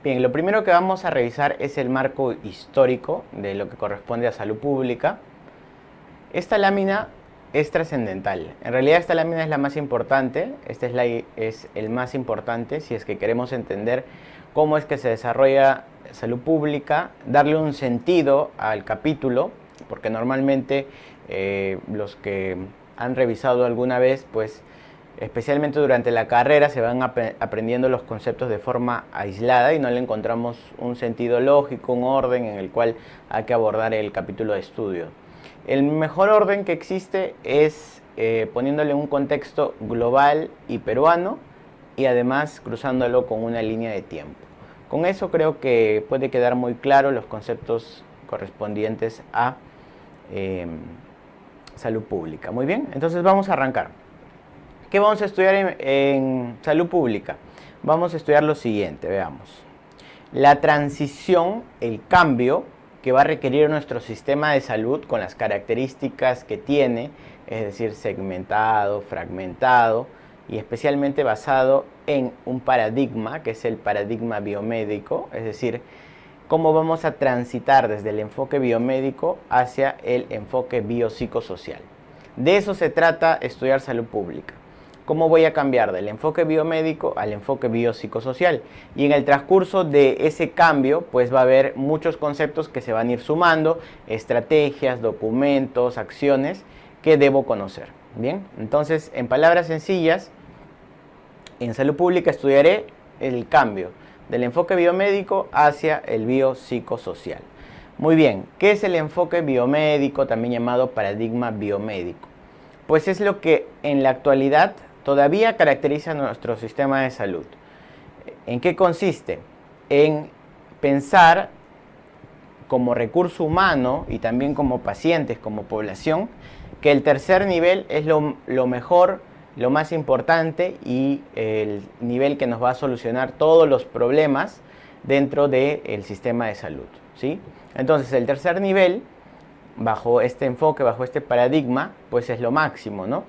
Bien, lo primero que vamos a revisar es el marco histórico de lo que corresponde a salud pública. Esta lámina es trascendental. En realidad esta lámina es la más importante. Es el más importante si es que queremos entender cómo es que se desarrolla salud pública, darle un sentido al capítulo, porque normalmente los que han revisado alguna vez, pues especialmente durante la carrera se van aprendiendo los conceptos de forma aislada y no le encontramos un sentido lógico, un orden en el cual hay que abordar el capítulo de estudio. El mejor orden que existe es poniéndole un contexto global y peruano y además cruzándolo con una línea de tiempo. Con eso creo que puede quedar muy claro los conceptos correspondientes a salud pública. Muy bien, entonces vamos a arrancar. ¿Qué vamos a estudiar en salud pública? Vamos a estudiar lo siguiente, veamos. La transición, el cambio que va a requerir nuestro sistema de salud con las características que tiene, es decir, segmentado, fragmentado y especialmente basado en un paradigma, que es el paradigma biomédico, es decir, cómo vamos a transitar desde el enfoque biomédico hacia el enfoque biopsicosocial. De eso se trata estudiar salud pública. ¿Cómo voy a cambiar del enfoque biomédico al enfoque biopsicosocial? Y en el transcurso de ese cambio, pues va a haber muchos conceptos que se van a ir sumando, estrategias, documentos, acciones que debo conocer. Bien, entonces, en palabras sencillas, en salud pública estudiaré el cambio del enfoque biomédico hacia el biopsicosocial. Muy bien, ¿qué es el enfoque biomédico, también llamado paradigma biomédico? Pues es lo que en la actualidad todavía caracteriza nuestro sistema de salud. ¿En qué consiste? En pensar como recurso humano y también como pacientes, como población, que el tercer nivel es lo mejor, lo más importante y el nivel que nos va a solucionar todos los problemas dentro del sistema de salud, ¿sí? Entonces, el tercer nivel, bajo este enfoque, bajo este paradigma, pues es lo máximo, ¿no?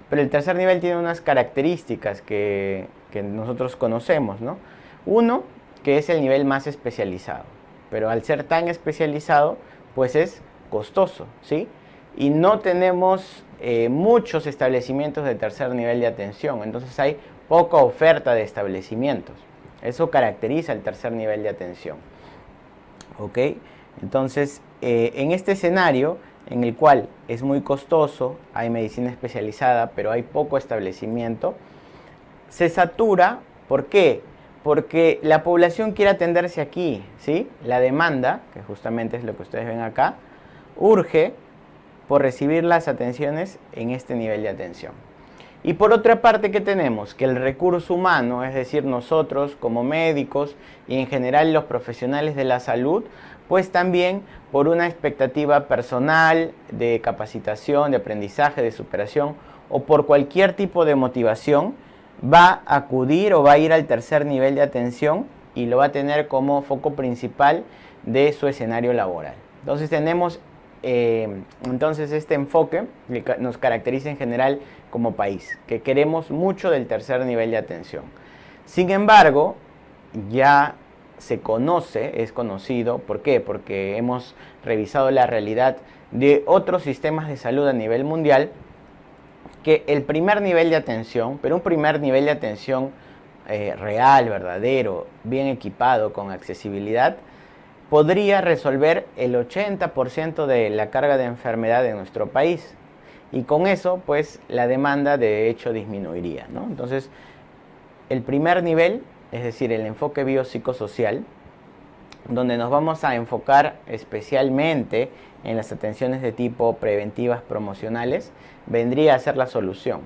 Pero el tercer nivel tiene unas características que nosotros conocemos, ¿no? Uno, que es el nivel más especializado, pero al ser tan especializado, pues es costoso, ¿sí? Y no tenemos muchos establecimientos de tercer nivel de atención, entonces hay poca oferta de establecimientos. Eso caracteriza el tercer nivel de atención, ¿ok? Entonces, en este escenario, en el cual es muy costoso, hay medicina especializada, pero hay poco establecimiento, se satura. ¿Por qué? Porque la población quiere atenderse aquí, ¿sí? La demanda, que justamente es lo que ustedes ven acá, urge por recibir las atenciones en este nivel de atención. Y por otra parte, ¿qué tenemos? Que el recurso humano, es decir, nosotros como médicos y en general los profesionales de la salud, pues también por una expectativa personal de capacitación, de aprendizaje, de superación o por cualquier tipo de motivación, va a acudir o va a ir al tercer nivel de atención y lo va a tener como foco principal de su escenario laboral. Entonces tenemos este enfoque que nos caracteriza en general como país, que queremos mucho del tercer nivel de atención. Sin embargo, ya se conoce, es conocido, ¿por qué? Porque hemos revisado la realidad de otros sistemas de salud a nivel mundial, que el primer nivel de atención, pero un primer nivel de atención real, verdadero, bien equipado, con accesibilidad, podría resolver el 80% de la carga de enfermedad de nuestro país. Y con eso, pues, la demanda de hecho disminuiría, ¿no? Entonces, el primer nivel, es decir, el enfoque biopsicosocial, donde nos vamos a enfocar especialmente en las atenciones de tipo preventivas promocionales, vendría a ser la solución.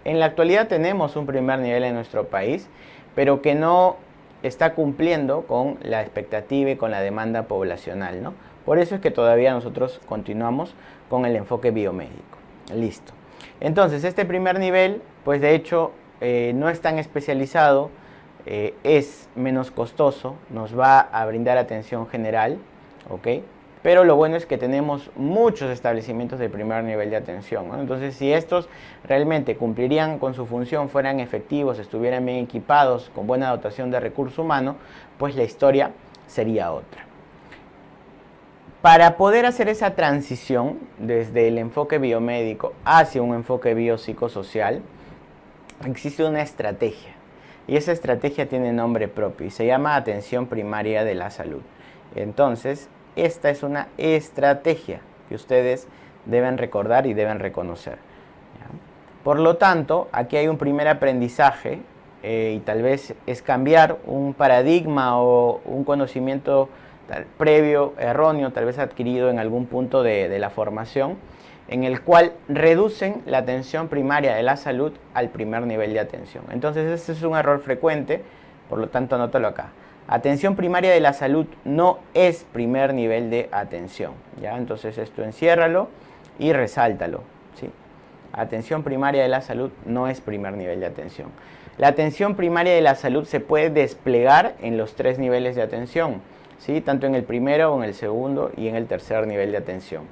En la actualidad tenemos un primer nivel en nuestro país, pero que no está cumpliendo con la expectativa y con la demanda poblacional, ¿no? Por eso es que todavía nosotros continuamos con el enfoque biomédico. Listo. Entonces, este primer nivel, pues de hecho, no es tan especializado, es menos costoso, nos va a brindar atención general, ¿ok? pero lo bueno es que tenemos muchos establecimientos de primer nivel de atención, ¿no? Entonces, si estos realmente cumplirían con su función, fueran efectivos, estuvieran bien equipados, con buena dotación de recurso humano, pues la historia sería otra. Para poder hacer esa transición desde el enfoque biomédico hacia un enfoque biopsicosocial, existe una estrategia. Y esa estrategia tiene nombre propio y se llama atención primaria de la salud. Entonces, esta es una estrategia que ustedes deben recordar y deben reconocer. ¿Ya? Por lo tanto, aquí hay un primer aprendizaje y tal vez es cambiar un paradigma o un conocimiento previo, erróneo, tal vez adquirido en algún punto de la formación, en el cual reducen la atención primaria de la salud al primer nivel de atención. Entonces, este es un error frecuente, por lo tanto, anótalo acá. Atención primaria de la salud no es primer nivel de atención, ¿ya? Entonces, esto enciérralo y resáltalo, ¿sí? Atención primaria de la salud no es primer nivel de atención. La atención primaria de la salud se puede desplegar en los 3 niveles de atención, ¿sí? Tanto en el primero, en el segundo y en el tercer nivel de atención.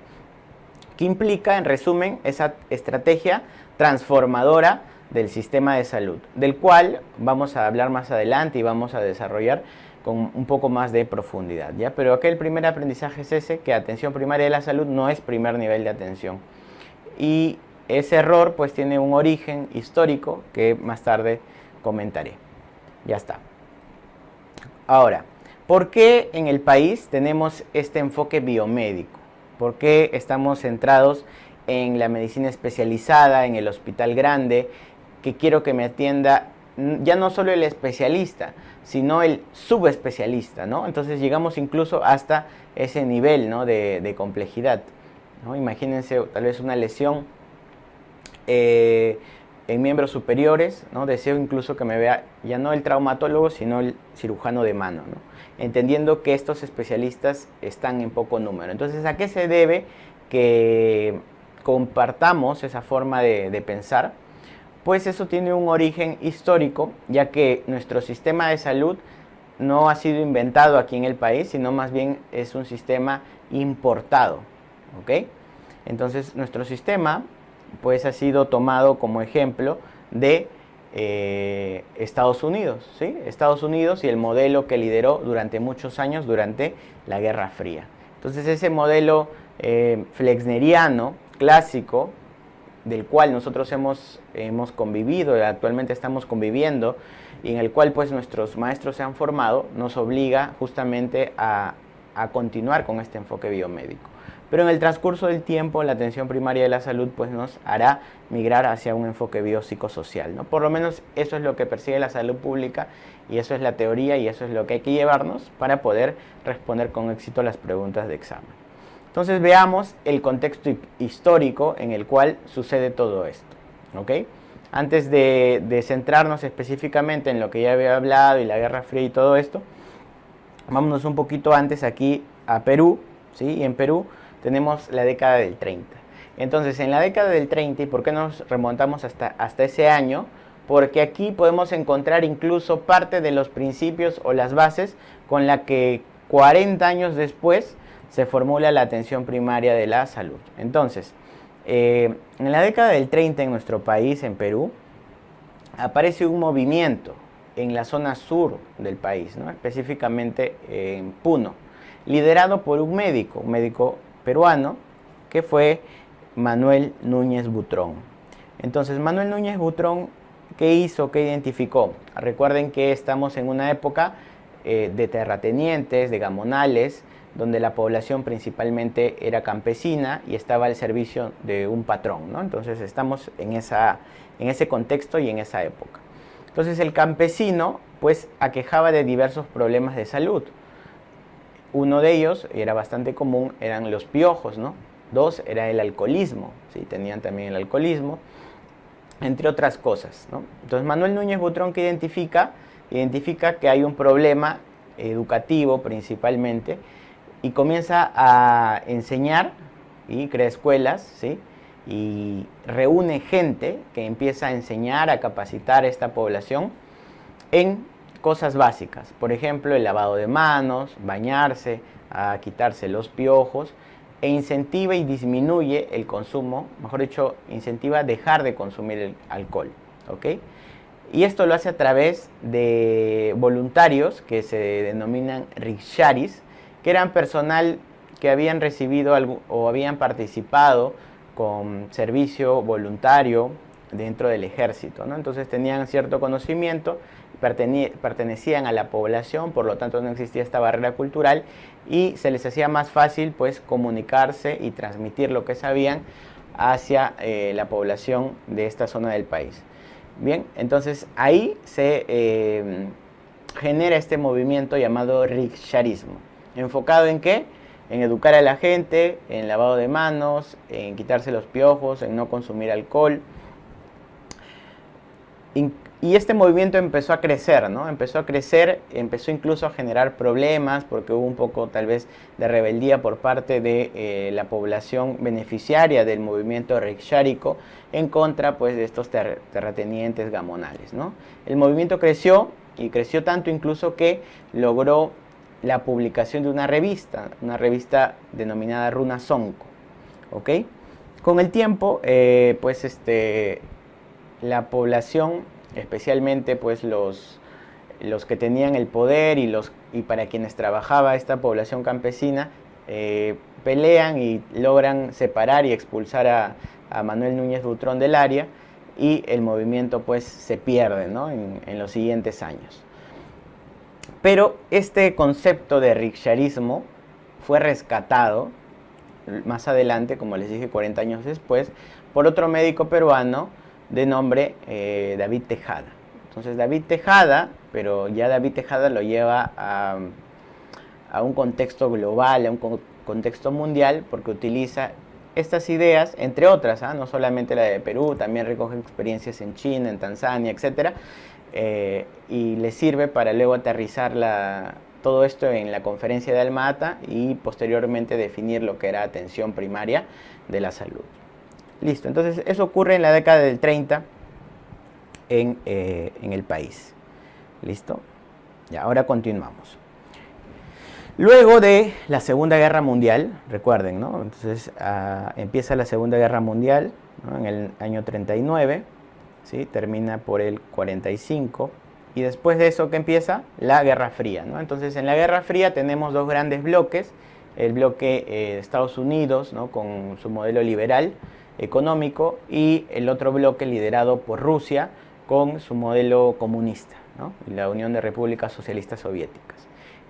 ¿Qué implica, en resumen, esa estrategia transformadora del sistema de salud? Del cual vamos a hablar más adelante y vamos a desarrollar con un poco más de profundidad, ¿ya? Pero aquí el primer aprendizaje es ese, que atención primaria de la salud no es primer nivel de atención. Y ese error pues tiene un origen histórico que más tarde comentaré. Ya está. Ahora, ¿por qué en el país tenemos este enfoque biomédico? ¿Por qué estamos centrados en la medicina especializada, en el hospital grande, que quiero que me atienda ya no solo el especialista, sino el subespecialista, ¿no? Entonces llegamos incluso hasta ese nivel, ¿no?, de complejidad, ¿no? Imagínense tal vez una lesión en miembros superiores, ¿no? Deseo incluso que me vea ya no el traumatólogo, sino el cirujano de mano, ¿no? Entendiendo que estos especialistas están en poco número. Entonces, ¿a qué se debe que compartamos esa forma de pensar? Pues eso tiene un origen histórico, ya que nuestro sistema de salud no ha sido inventado aquí en el país, sino más bien es un sistema importado, ¿ok? Entonces, nuestro sistema pues ha sido tomado como ejemplo de Estados Unidos, ¿sí? Estados Unidos y el modelo que lideró durante muchos años durante la Guerra Fría. Entonces, ese modelo flexneriano clásico, del cual nosotros hemos convivido y actualmente estamos conviviendo, y en el cual pues nuestros maestros se han formado, nos obliga justamente a continuar con este enfoque biomédico. Pero en el transcurso del tiempo, la atención primaria de la salud pues nos hará migrar hacia un enfoque biopsicosocial, ¿no? Por lo menos eso es lo que persigue la salud pública y eso es la teoría y eso es lo que hay que llevarnos para poder responder con éxito las preguntas de examen. Entonces veamos el contexto histórico en el cual sucede todo esto, ¿ok? Antes de centrarnos específicamente en lo que ya había hablado y la Guerra Fría y todo esto, vámonos un poquito antes aquí a Perú, ¿sí? Y en Perú tenemos la década del 30. Entonces, en la década del 30, ¿y por qué nos remontamos hasta ese año? Porque aquí podemos encontrar incluso parte de los principios o las bases con la que 40 años después se formula la atención primaria de la salud. Entonces, en la década del 30 en nuestro país, en Perú, aparece un movimiento en la zona sur del país, ¿no? Específicamente en Puno, liderado por un médico peruano, que fue Manuel Núñez Butrón. Entonces, Manuel Núñez Butrón, ¿qué hizo? ¿Qué identificó? Recuerden que estamos en una época de terratenientes, de gamonales, donde la población principalmente era campesina y estaba al servicio de un patrón, ¿no? Entonces, estamos en ese contexto y en esa época. Entonces, el campesino, pues, aquejaba de diversos problemas de salud. Uno de ellos, era bastante común, eran los piojos, ¿no? 2, era el alcoholismo, ¿sí? Tenían también el alcoholismo, entre otras cosas, ¿no? Entonces, Manuel Núñez Butrón, ¿qué identifica? Identifica que hay un problema educativo principalmente y comienza a enseñar y crea escuelas, ¿sí? Y reúne gente que empieza a enseñar, a capacitar a esta población en cosas básicas, por ejemplo, el lavado de manos, bañarse, a quitarse los piojos, e incentiva y disminuye el consumo, mejor dicho, incentiva a dejar de consumir el alcohol, ¿ok? Y esto lo hace a través de voluntarios que se denominan riksharis, que eran personal que habían recibido o habían participado con servicio voluntario dentro del ejército, ¿no? Entonces tenían cierto conocimiento, pertenecían a la población, por lo tanto no existía esta barrera cultural y se les hacía más fácil pues comunicarse y transmitir lo que sabían hacia la población de esta zona del país. Bien, entonces ahí se genera este movimiento llamado riksharismo. ¿Enfocado en qué? En educar a la gente, en lavado de manos, en quitarse los piojos, en no consumir alcohol. Y este movimiento empezó a crecer, ¿no? Empezó incluso a generar problemas porque hubo un poco tal vez de rebeldía por parte de la población beneficiaria del movimiento rikshárico en contra pues de estos terratenientes gamonales, ¿no? El movimiento creció y creció tanto incluso que logró la publicación de una revista denominada Runa Sonko, ¿ok? Con el tiempo, la población, especialmente pues los que tenían el poder y para quienes trabajaba esta población campesina, pelean y logran separar y expulsar a Manuel Núñez Butrón del área y el movimiento pues se pierde, ¿no? en los siguientes años. Pero este concepto de riksharismo fue rescatado más adelante, como les dije, 40 años después, por otro médico peruano de nombre David Tejada. Entonces David Tejada, pero ya David Tejada lo lleva a un contexto global, a un contexto mundial, porque utiliza estas ideas, entre otras, no solamente la de Perú, también recoge experiencias en China, en Tanzania, etc. Y le sirve para luego aterrizar todo esto en la conferencia de Alma-Ata y posteriormente definir lo que era atención primaria de la salud. Listo, entonces eso ocurre en la década del 30 en el país. ¿Listo? Y ahora continuamos. Luego de la Segunda Guerra Mundial, recuerden, ¿no? Entonces empieza la Segunda Guerra Mundial, ¿no? En el año 39, ¿sí? Termina por el 45, y después de eso, ¿qué empieza? La Guerra Fría, ¿no? Entonces en la Guerra Fría tenemos dos grandes bloques, el bloque de Estados Unidos, ¿no? Con su modelo liberal económico, y el otro bloque liderado por Rusia con su modelo comunista, ¿no? La Unión de Repúblicas Socialistas Soviéticas.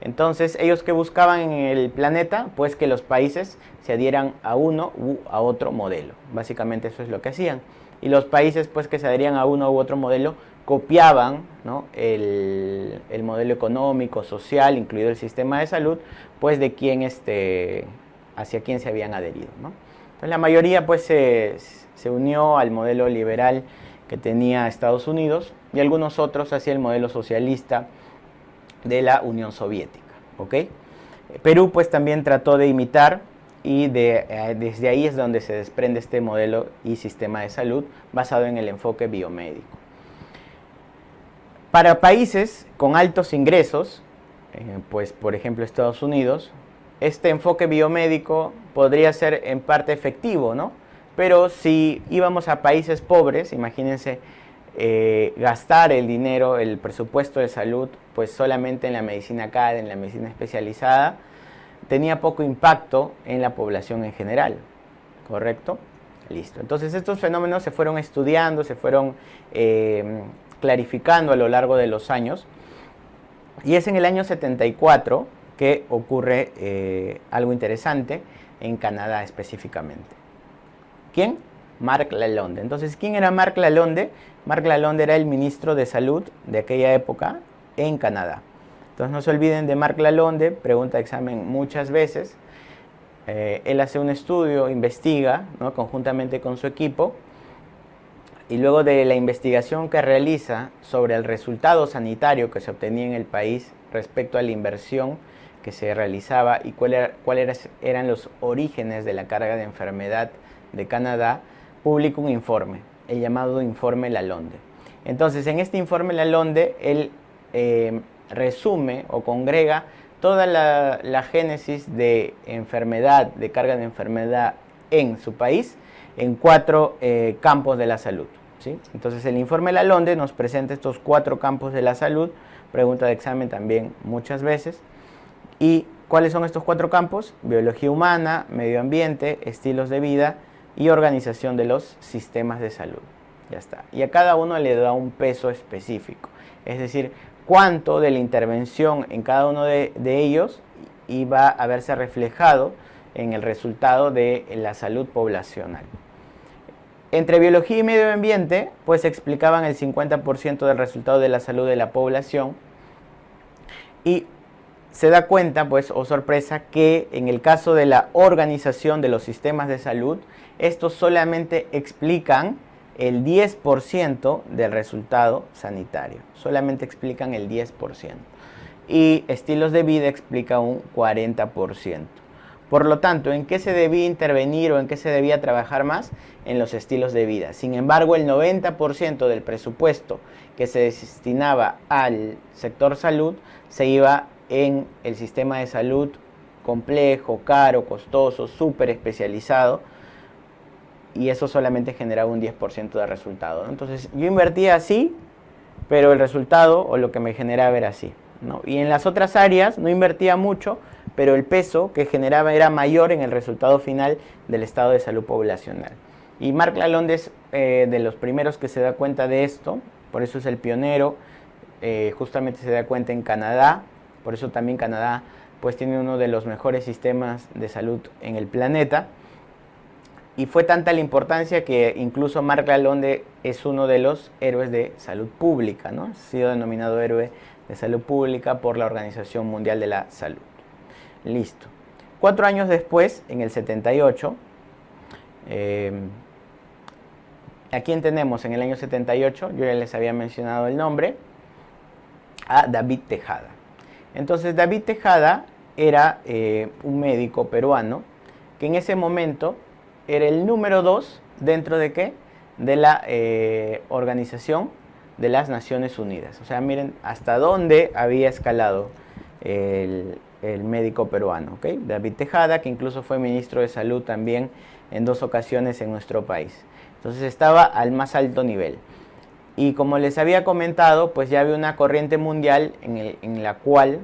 Entonces, ellos que buscaban en el planeta, pues que los países se adhieran a uno u a otro modelo. Básicamente eso es lo que hacían. Y los países pues que se adherían a uno u otro modelo copiaban, ¿no? el modelo económico, social, incluido el sistema de salud, pues de quién hacia quién se habían adherido, ¿no? Entonces la mayoría pues se unió al modelo liberal que tenía Estados Unidos y algunos otros hacia el modelo socialista de la Unión Soviética, ¿ok? Perú pues también trató de imitar y desde ahí es donde se desprende este modelo y sistema de salud basado en el enfoque biomédico. Para países con altos ingresos, pues por ejemplo Estados Unidos, este enfoque biomédico podría ser en parte efectivo, ¿no? Pero si íbamos a países pobres, imagínense, gastar el dinero, el presupuesto de salud, pues solamente en la medicina CAD, en la medicina especializada, tenía poco impacto en la población en general, ¿correcto? Listo. Entonces estos fenómenos se fueron estudiando, se fueron clarificando a lo largo de los años, y es en el año 74 que ocurre algo interesante en Canadá específicamente. ¿Quién? Marc Lalonde. Entonces, ¿quién era Marc Lalonde? Marc Lalonde era el ministro de Salud de aquella época en Canadá. Entonces, no se olviden de Marc Lalonde, pregunta de examen muchas veces. Él hace un estudio, investiga, ¿no? Conjuntamente con su equipo, y luego de la investigación que realiza sobre el resultado sanitario que se obtenía en el país respecto a la inversión que se realizaba y cuáles eran los orígenes de la carga de enfermedad de Canadá, publica un informe, el llamado Informe Lalonde. Entonces, en este Informe Lalonde, él resume o congrega toda la génesis de enfermedad, de carga de enfermedad en su país, en 4 campos de la salud, ¿sí? Entonces el informe Lalonde nos presenta estos 4 campos de la salud, pregunta de examen también muchas veces. ¿Y cuáles son estos 4 campos? Biología humana, medio ambiente, estilos de vida y organización de los sistemas de salud. Ya está. Y a cada uno le da un peso específico. Es decir, cuánto de la intervención en cada uno de ellos iba a verse reflejado en el resultado de la salud poblacional. Entre biología y medio ambiente, pues explicaban el 50% del resultado de la salud de la población. Y se da cuenta, pues, o sorpresa, que en el caso de la organización de los sistemas de salud, estos solamente explican el 10% del resultado sanitario. Solamente explican el 10%. Y estilos de vida explica un 40%. Por lo tanto, ¿en qué se debía intervenir o en qué se debía trabajar más? En los estilos de vida. Sin embargo, el 90% del presupuesto que se destinaba al sector salud se iba en el sistema de salud complejo, caro, costoso, súper especializado, y eso solamente generaba un 10% de resultado, ¿no? Entonces yo invertía así, pero el resultado o lo que me generaba era así, ¿no? Y en las otras áreas no invertía mucho, pero el peso que generaba era mayor en el resultado final del estado de salud poblacional. Y Marc Lalonde es de los primeros que se da cuenta de esto, por eso es el pionero, justamente se da cuenta en Canadá, por eso también Canadá pues tiene uno de los mejores sistemas de salud en el planeta. Y fue tanta la importancia que incluso Marc Lalonde es uno de los héroes de salud pública, ¿no? Ha sido denominado héroe de salud pública por la Organización Mundial de la Salud. Listo. 4 años después, en el 78, ¿a quién tenemos en el año 78? Yo ya les había mencionado el nombre, a David Tejada. Entonces David Tejada era un médico peruano que en ese momento era el número 2 dentro de ¿qué? De la Organización de las Naciones Unidas. O sea, miren hasta dónde había escalado el médico peruano, ¿okay? David Tejada, que incluso fue ministro de Salud también en 2 ocasiones en nuestro país. Entonces estaba al más alto nivel. Y como les había comentado, pues ya había una corriente mundial en la cual,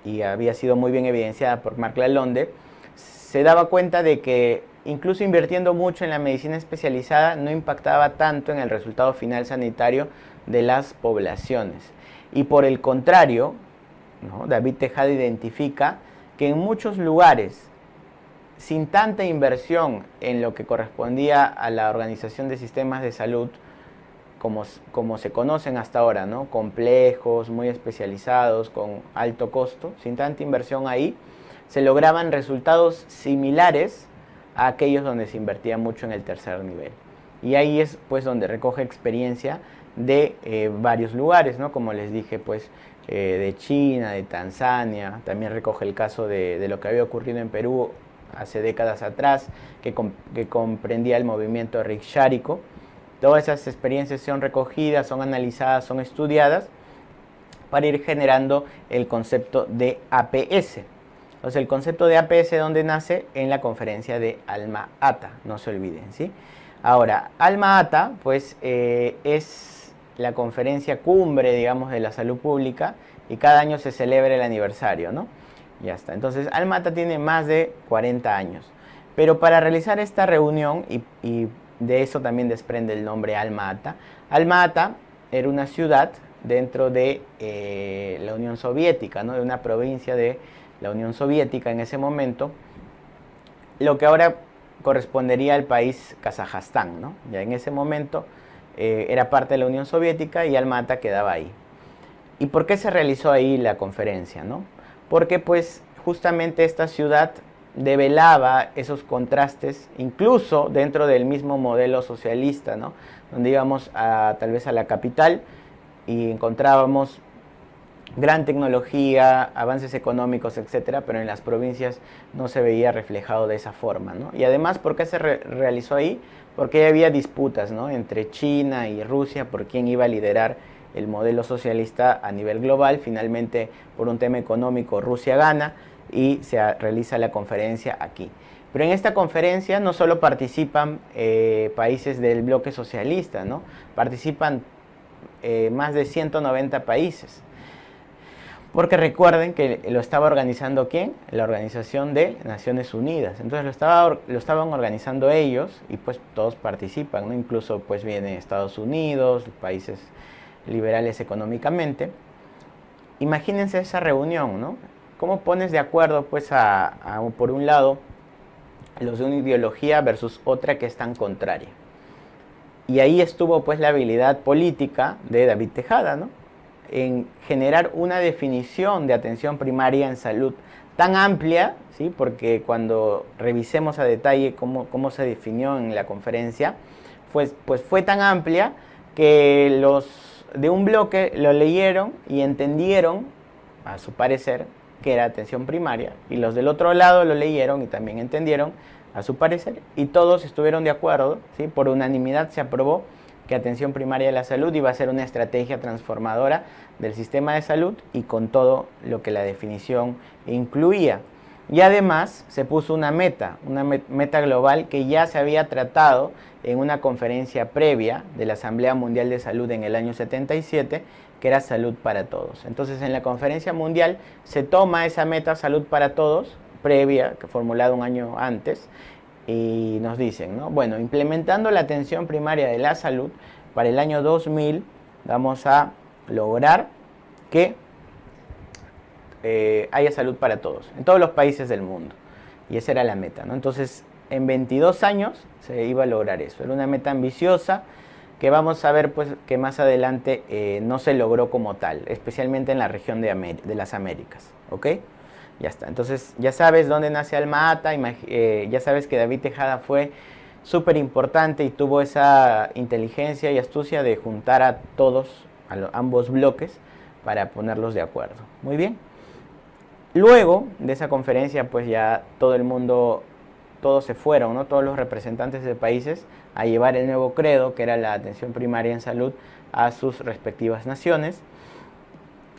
y había sido muy bien evidenciada por Marc Lalonde, se daba cuenta de que incluso invirtiendo mucho en la medicina especializada no impactaba tanto en el resultado final sanitario de las poblaciones. Y por el contrario, ¿no? David Tejada identifica que en muchos lugares, sin tanta inversión en lo que correspondía a la organización de sistemas de salud, como se conocen hasta ahora, ¿no? Complejos, muy especializados, con alto costo, sin tanta inversión ahí, se lograban resultados similares a aquellos donde se invertía mucho en el tercer nivel. Y ahí es pues donde recoge experiencia de varios lugares, ¿no? Como les dije, pues de China, de Tanzania, también recoge el caso de lo que había ocurrido en Perú hace décadas atrás, que comprendía el movimiento Rikshárico. Todas esas experiencias son recogidas, son analizadas, son estudiadas para ir generando el concepto de APS. Entonces el concepto de APS, ¿dónde nace? En la conferencia de Alma-Ata, no se olviden, ¿sí? Ahora, Alma-Ata pues es la conferencia cumbre, digamos, de la salud pública, y cada año se celebra el aniversario, ¿no? Ya está. Entonces Alma-Ata tiene más de 40 años. Pero para realizar esta reunión, y de eso también desprende el nombre Alma-Ata, Alma-Ata era una ciudad dentro de la Unión Soviética, ¿no? De una provincia de la Unión Soviética en ese momento, lo que ahora correspondería al país Kazajstán, ¿no? Ya en ese momento era parte de la Unión Soviética y Alma-Ata quedaba ahí. ¿Y por qué se realizó ahí la conferencia, no? Porque pues justamente esta ciudad develaba esos contrastes, incluso dentro del mismo modelo socialista, ¿no? Donde íbamos tal vez a la capital y encontrábamos gran tecnología, avances económicos, etcétera, pero en las provincias no se veía reflejado de esa forma, ¿no? Y además, ¿por qué se realizó ahí? Porque había disputas, ¿no? Entre China y Rusia por quién iba a liderar el modelo socialista a nivel global. Finalmente, por un tema económico, Rusia gana y se realiza la conferencia aquí. Pero en esta conferencia no solo participan países del bloque socialista, ¿no? Participan más de 190 países. Porque recuerden que lo estaba organizando ¿quién? La Organización de Naciones Unidas. Entonces lo estaban organizando ellos y pues todos participan, ¿no? Incluso pues vienen Estados Unidos, países liberales económicamente. Imagínense esa reunión, ¿no? ¿Cómo pones de acuerdo pues por un lado los de una ideología versus otra que es tan contraria? Y ahí estuvo pues la habilidad política de David Tejada, ¿no? En generar una definición de atención primaria en salud tan amplia, ¿sí? Porque cuando revisemos a detalle cómo se definió en la conferencia, pues fue tan amplia que los de un bloque lo leyeron y entendieron, a su parecer, que era atención primaria, y los del otro lado lo leyeron y también entendieron, a su parecer, y todos estuvieron de acuerdo, ¿sí? Por unanimidad se aprobó que atención primaria de la salud iba a ser una estrategia transformadora del sistema de salud y con todo lo que la definición incluía. Y además se puso una meta global que ya se había tratado en una conferencia previa de la Asamblea Mundial de Salud en el año 77, que era salud para todos. Entonces en la conferencia mundial se toma esa meta salud para todos, previa, que formulada un año antes, y nos dicen, ¿no? Bueno, implementando la atención primaria de la salud, para el año 2000 vamos a lograr que haya salud para todos, en todos los países del mundo. Y esa era la meta, ¿no? Entonces, en 22 años se iba a lograr eso. Era una meta ambiciosa que vamos a ver pues, que más adelante no se logró como tal, especialmente en la región de las Américas, ¿ok? Ya está. Entonces, ya sabes dónde nace Alma Ata, ya sabes que David Tejada fue súper importante y tuvo esa inteligencia y astucia de juntar a todos, ambos bloques, para ponerlos de acuerdo. Muy bien. Luego de esa conferencia, pues ya todo el mundo, todos se fueron, ¿no? Todos los representantes de países a llevar el nuevo credo, que era la atención primaria en salud, a sus respectivas naciones.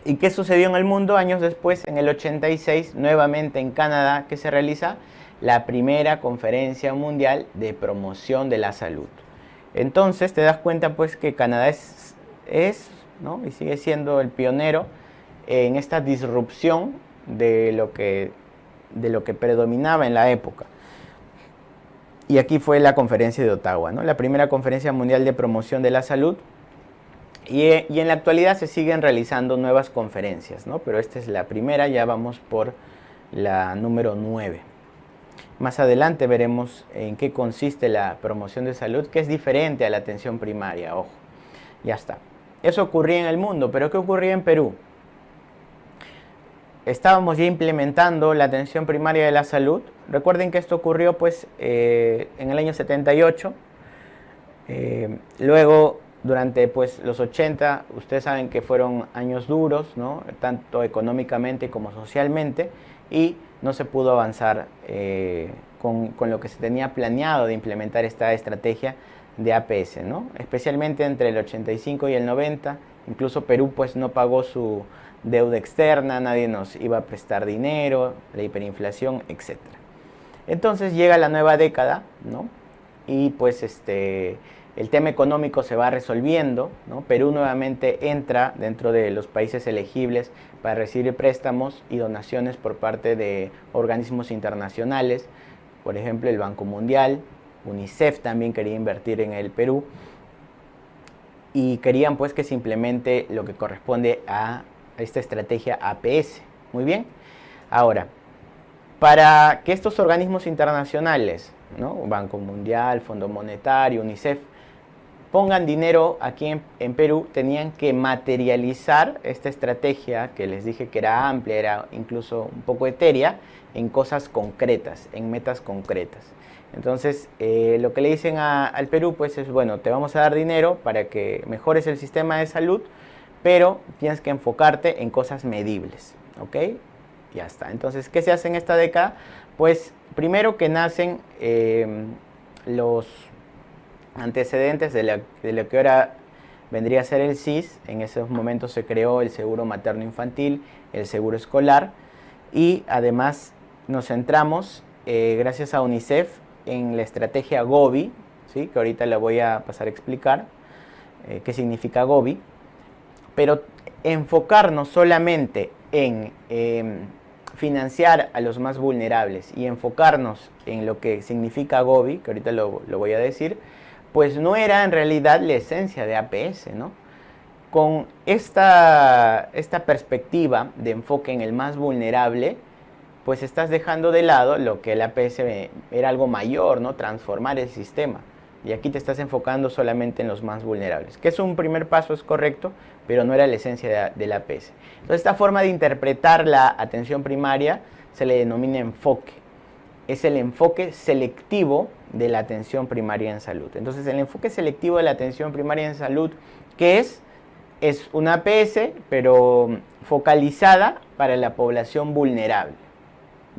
¿Y qué sucedió en el mundo? Años después, en el 86, nuevamente en Canadá, que se realiza la primera conferencia mundial de promoción de la salud. Entonces te das cuenta pues que Canadá es ¿no? Y sigue siendo el pionero en esta disrupción de lo que predominaba en la época. Y aquí fue la conferencia de Ottawa, ¿no? La primera conferencia mundial de promoción de la salud. Y en la actualidad se siguen realizando nuevas conferencias, ¿no? Pero esta es la primera, ya vamos por la número 9. Más adelante veremos en qué consiste la promoción de salud, que es diferente a la atención primaria, ojo. Ya está. Eso ocurría en el mundo, pero ¿qué ocurría en Perú? Estábamos ya implementando la atención primaria de la salud. Recuerden que esto ocurrió pues en el año 78. Luego, durante pues, los 80, ustedes saben que fueron años duros, ¿no? Tanto económicamente como socialmente, y no se pudo avanzar con lo que se tenía planeado de implementar esta estrategia de APS, ¿no? Especialmente entre el 85 y el 90, incluso Perú pues no pagó su deuda externa, nadie nos iba a prestar dinero, la hiperinflación, etc. Entonces llega la nueva década, ¿no? Y pues el tema económico se va resolviendo, ¿no? Perú nuevamente entra dentro de los países elegibles para recibir préstamos y donaciones por parte de organismos internacionales, por ejemplo el Banco Mundial, UNICEF también quería invertir en el Perú y querían pues que se implemente lo que corresponde a esta estrategia APS. Muy bien. Ahora, para que estos organismos internacionales, ¿no? Banco Mundial, Fondo Monetario, UNICEF, pongan dinero aquí en Perú, tenían que materializar esta estrategia que les dije que era amplia, era incluso un poco etérea, en cosas concretas, en metas concretas. Entonces, lo que le dicen al Perú pues es, bueno, te vamos a dar dinero para que mejores el sistema de salud, pero tienes que enfocarte en cosas medibles, ¿ok? Ya está. Entonces, ¿qué se hace en esta década? Pues, primero que nacen los antecedentes de lo que ahora vendría a ser el SIS. En esos momentos se creó el seguro materno-infantil, el seguro escolar, y además nos centramos, gracias a UNICEF, en la estrategia Gobi, ¿sí? Que ahorita la voy a pasar a explicar qué significa Gobi, pero enfocarnos solamente en financiar a los más vulnerables y enfocarnos en lo que significa Gobi, que ahorita lo voy a decir, pues no era en realidad la esencia de APS, ¿no? Con esta perspectiva de enfoque en el más vulnerable, pues estás dejando de lado lo que el APS era algo mayor, ¿no? Transformar el sistema. Y aquí te estás enfocando solamente en los más vulnerables. Que es un primer paso, es correcto, pero no era la esencia del APS. Entonces, esta forma de interpretar la atención primaria se le denomina enfoque. Es el enfoque selectivo de la atención primaria en salud. Entonces, el enfoque selectivo de la atención primaria en salud, ¿qué es? Es una APS, pero focalizada para la población vulnerable.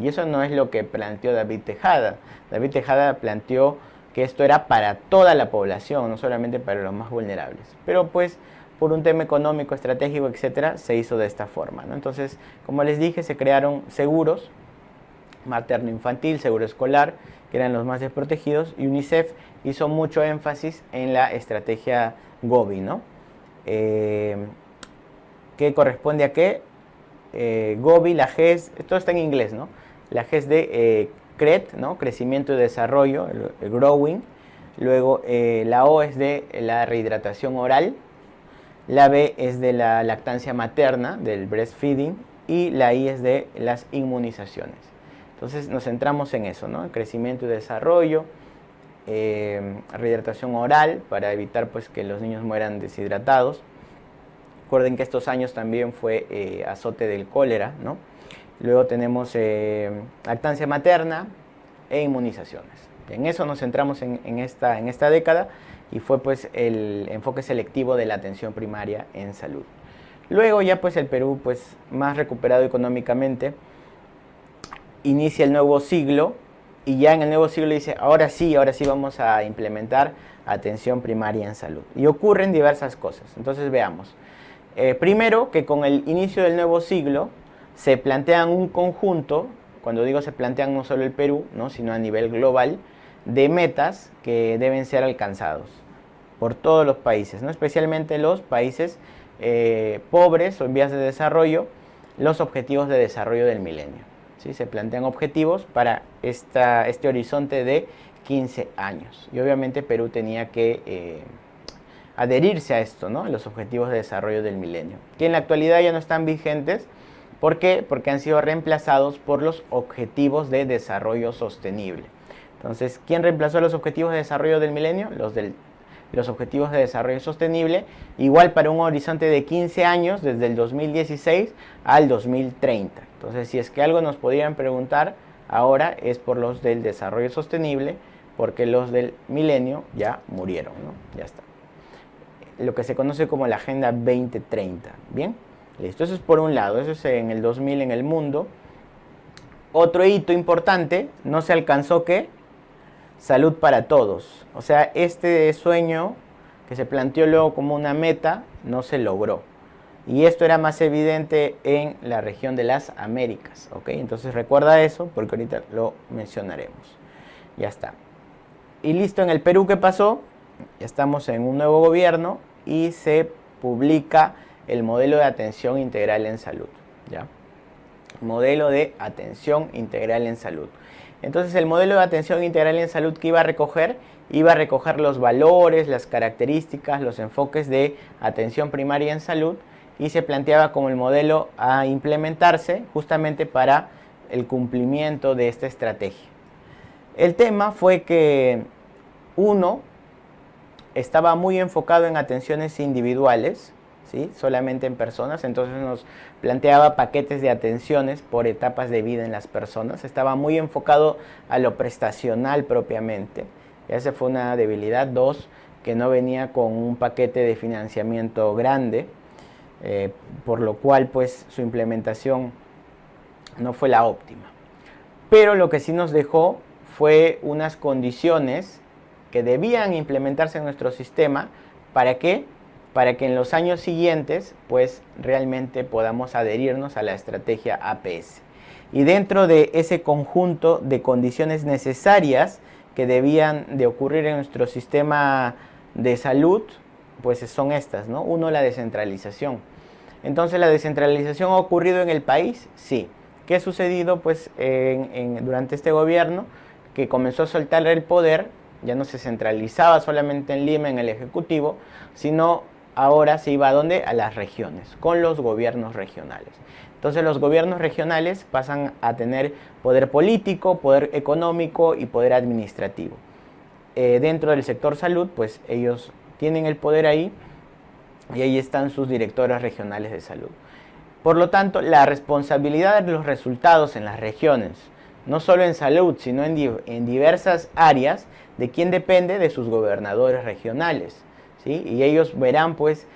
Y eso no es lo que planteó David Tejada. David Tejada planteó que esto era para toda la población, no solamente para los más vulnerables. Pero pues por un tema económico, estratégico, etcétera, se hizo de esta forma, ¿no? Entonces, como les dije, se crearon seguros, materno-infantil, seguro escolar, que eran los más desprotegidos, y UNICEF hizo mucho énfasis en la estrategia Gobi, ¿no? ¿Qué corresponde a qué? Gobi, la G es, esto está en inglés, ¿no? La G es de CRED, ¿no? Crecimiento y desarrollo, el growing. Luego la O es de la rehidratación oral. La B es de la lactancia materna, del breastfeeding. Y la I es de las inmunizaciones. Entonces nos centramos en eso, ¿no? Crecimiento y desarrollo, rehidratación oral para evitar pues que los niños mueran deshidratados. Recuerden que estos años también fue azote del cólera, ¿no? Luego tenemos lactancia materna e inmunizaciones. En eso nos centramos en esta década y fue pues el enfoque selectivo de la atención primaria en salud. Luego ya pues el Perú pues más recuperado económicamente inicia el nuevo siglo y ya en el nuevo siglo dice ahora sí vamos a implementar atención primaria en salud. Y ocurren diversas cosas. Entonces veamos. Primero que con el inicio del nuevo siglo se plantean un conjunto, cuando digo se plantean no solo el Perú, ¿no? Sino a nivel global, de metas que deben ser alcanzados por todos los países, ¿no? Especialmente los países pobres o en vías de desarrollo, los objetivos de desarrollo del milenio, ¿sí? Se plantean objetivos para este horizonte de 15 años. Y obviamente Perú tenía que adherirse a esto, ¿no? Los objetivos de desarrollo del milenio, que en la actualidad ya no están vigentes. ¿Por qué? Porque han sido reemplazados por los objetivos de desarrollo sostenible. Entonces, ¿quién reemplazó los objetivos de desarrollo del milenio? Los objetivos de desarrollo sostenible, igual para un horizonte de 15 años, desde el 2016 al 2030. Entonces, si es que algo nos podrían preguntar ahora es por los del desarrollo sostenible, porque los del milenio ya murieron, ¿no? Ya está. Lo que se conoce como la Agenda 2030, ¿bien? Listo, eso es por un lado, eso es en el 2000 en el mundo. Otro hito importante, no se alcanzó ¿qué? Salud para todos. O sea, este sueño que se planteó luego como una meta, no se logró. Y esto era más evidente en la región de las Américas, ¿ok? Entonces recuerda eso porque ahorita lo mencionaremos. Ya está. Y listo, en el Perú, ¿qué pasó? Ya estamos en un nuevo gobierno y se publica el modelo de atención integral en salud, ¿ya? Modelo de atención integral en salud. Entonces, el modelo de atención integral en salud que iba a recoger los valores, las características, los enfoques de atención primaria en salud y se planteaba como el modelo a implementarse justamente para el cumplimiento de esta estrategia. El tema fue que uno estaba muy enfocado en atenciones individuales, ¿sí? Solamente en personas, entonces nos planteaba paquetes de atenciones por etapas de vida en las personas, estaba muy enfocado a lo prestacional propiamente, esa fue una debilidad. Dos, que no venía con un paquete de financiamiento grande, por lo cual pues su implementación no fue la óptima. Pero lo que sí nos dejó fue unas condiciones que debían implementarse en nuestro sistema. ¿Para qué? para que en los años siguientes pues realmente podamos adherirnos a la estrategia APS. Y dentro de ese conjunto de condiciones necesarias que debían de ocurrir en nuestro sistema de salud, pues son estas, ¿no? Uno, la descentralización. Entonces, ¿la descentralización ha ocurrido en el país? Sí. ¿Qué ha sucedido? Pues durante este gobierno que comenzó a soltar el poder, ya no se centralizaba solamente en Lima, en el Ejecutivo, sino ahora se iba a ¿dónde? A las regiones, con los gobiernos regionales. Entonces los gobiernos regionales pasan a tener poder político, poder económico y poder administrativo. Dentro del sector salud, pues ellos tienen el poder ahí y ahí están sus directores regionales de salud. Por lo tanto, la responsabilidad de los resultados en las regiones, no solo en salud, sino en diversas áreas, de quién depende de sus gobernadores regionales, ¿sí? Y ellos verán pues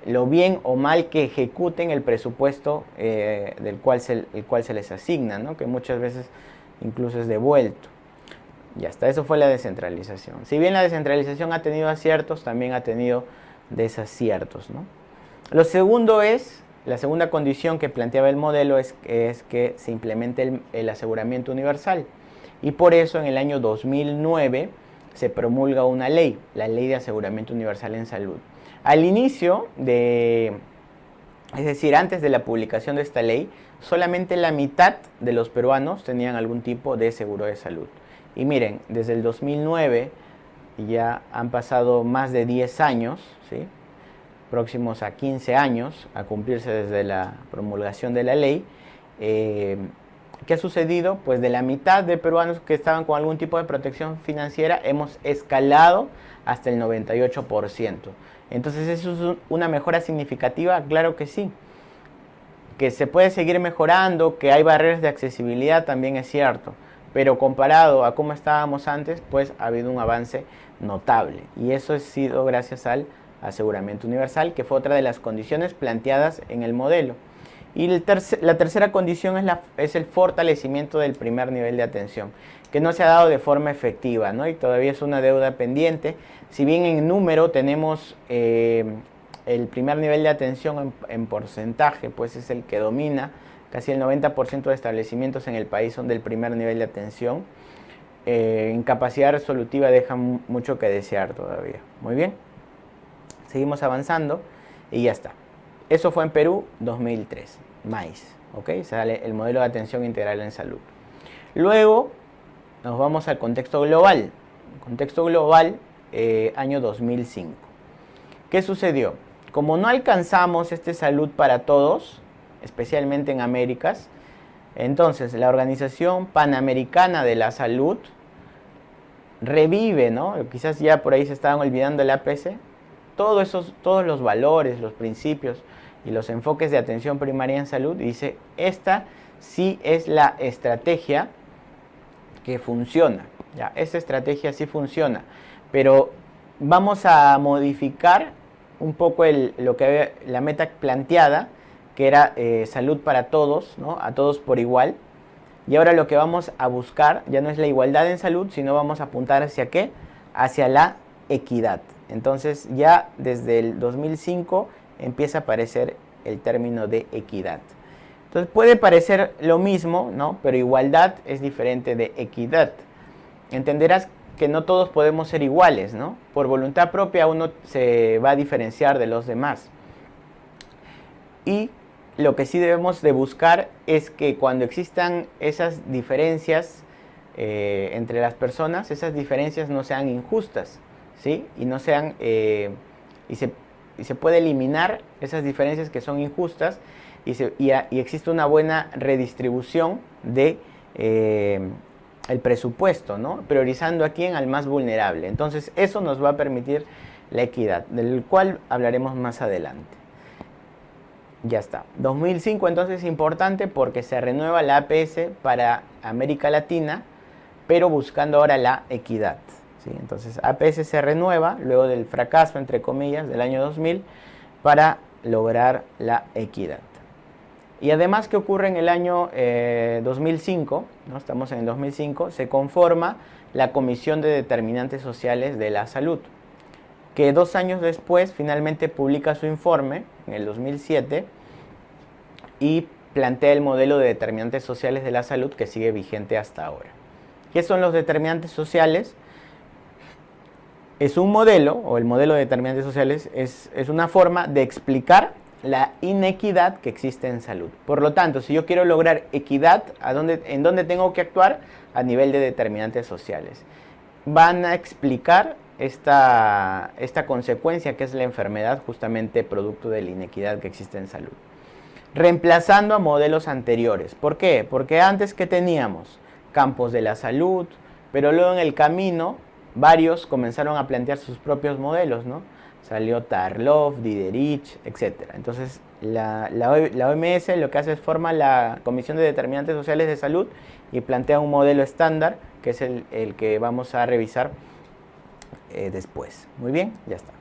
lo bien o mal que ejecuten el presupuesto el cual se les asigna, ¿no? Que muchas veces incluso es devuelto. Y hasta eso fue la descentralización. Si bien la descentralización ha tenido aciertos, también ha tenido desaciertos, ¿no? Lo segundo es, la segunda condición que planteaba el modelo es que se implemente el aseguramiento universal. Y por eso en el año 2009 se promulga una ley, la Ley de Aseguramiento Universal en Salud. Al inicio es decir, antes de la publicación de esta ley, solamente la mitad de los peruanos tenían algún tipo de seguro de salud. Y miren, desde el 2009 ya han pasado más de 10 años, ¿sí? Próximos a 15 años, a cumplirse desde la promulgación de la ley. ¿Qué ha sucedido? Pues de la mitad de peruanos que estaban con algún tipo de protección financiera, hemos escalado hasta el 98%. Entonces, ¿eso es una mejora significativa? Claro que sí. Que se puede seguir mejorando, que hay barreras de accesibilidad, también es cierto. Pero comparado a cómo estábamos antes, pues ha habido un avance notable. Y eso ha sido gracias al aseguramiento universal, que fue otra de las condiciones planteadas en el modelo. Y la tercera condición es el fortalecimiento del primer nivel de atención, que no se ha dado de forma efectiva, ¿no? Y todavía es una deuda pendiente. Si bien en número tenemos el primer nivel de atención en porcentaje, pues es el que domina, casi el 90% de establecimientos en el país son del primer nivel de atención. En capacidad resolutiva deja mucho que desear todavía. Muy bien, seguimos avanzando y ya está. Eso fue en Perú 2003, MAIS, ¿ok? Sale el modelo de atención integral en salud. Luego nos vamos al contexto global. Contexto global, año 2005. ¿Qué sucedió? Como no alcanzamos salud para todos, especialmente en Américas, entonces la Organización Panamericana de la Salud revive, ¿no? Quizás ya por ahí se estaban olvidando el APS, todos los valores, los principios y los enfoques de atención primaria en salud, dice, esta sí es la estrategia que funciona, ¿ya? Esta estrategia sí funciona, pero vamos a modificar un poco la meta planteada, que era salud para todos, ¿no? A todos por igual. Y ahora lo que vamos a buscar ya no es la igualdad en salud, sino vamos a apuntar hacia ¿qué? Hacia la equidad. Entonces ya desde el 2005 empieza a aparecer el término de equidad. Entonces puede parecer lo mismo, ¿no? Pero igualdad es diferente de equidad. Entenderás que no todos podemos ser iguales, ¿no? Por voluntad propia uno se va a diferenciar de los demás. Y lo que sí debemos de buscar es que cuando existan esas diferencias entre las personas, esas diferencias no sean injustas, ¿sí? Y no sean y se puede eliminar esas diferencias que son injustas y existe una buena redistribución de el presupuesto, ¿no? Priorizando a quién, al más vulnerable. Entonces eso nos va a permitir la equidad, del cual hablaremos más adelante. Ya está. 2005 entonces es importante porque se renueva la APS para América Latina, pero buscando ahora la equidad, ¿sí? Entonces APS se renueva luego del fracaso, entre comillas, del año 2000 para lograr la equidad. Y además, ¿qué ocurre en el año 2005? ¿No? Estamos en el 2005, se conforma la Comisión de Determinantes Sociales de la Salud. que 2 años después finalmente publica su informe, en el 2007, y plantea el modelo de determinantes sociales de la salud que sigue vigente hasta ahora. ¿Qué son los determinantes sociales? Es un modelo, o el modelo de determinantes sociales, es una forma de explicar la inequidad que existe en salud. Por lo tanto, si yo quiero lograr equidad, ¿en dónde tengo que actuar? A nivel de determinantes sociales. Van a explicar esta consecuencia que es la enfermedad, justamente producto de la inequidad que existe en salud. Reemplazando a modelos anteriores. ¿Por qué? Porque antes que teníamos campos de la salud, pero luego en el camino varios comenzaron a plantear sus propios modelos, ¿no? Salió Tarlov, Diderich, etc. Entonces la OMS lo que hace es forma la Comisión de Determinantes Sociales de Salud y plantea un modelo estándar que es el que vamos a revisar después. Muy bien, ya está.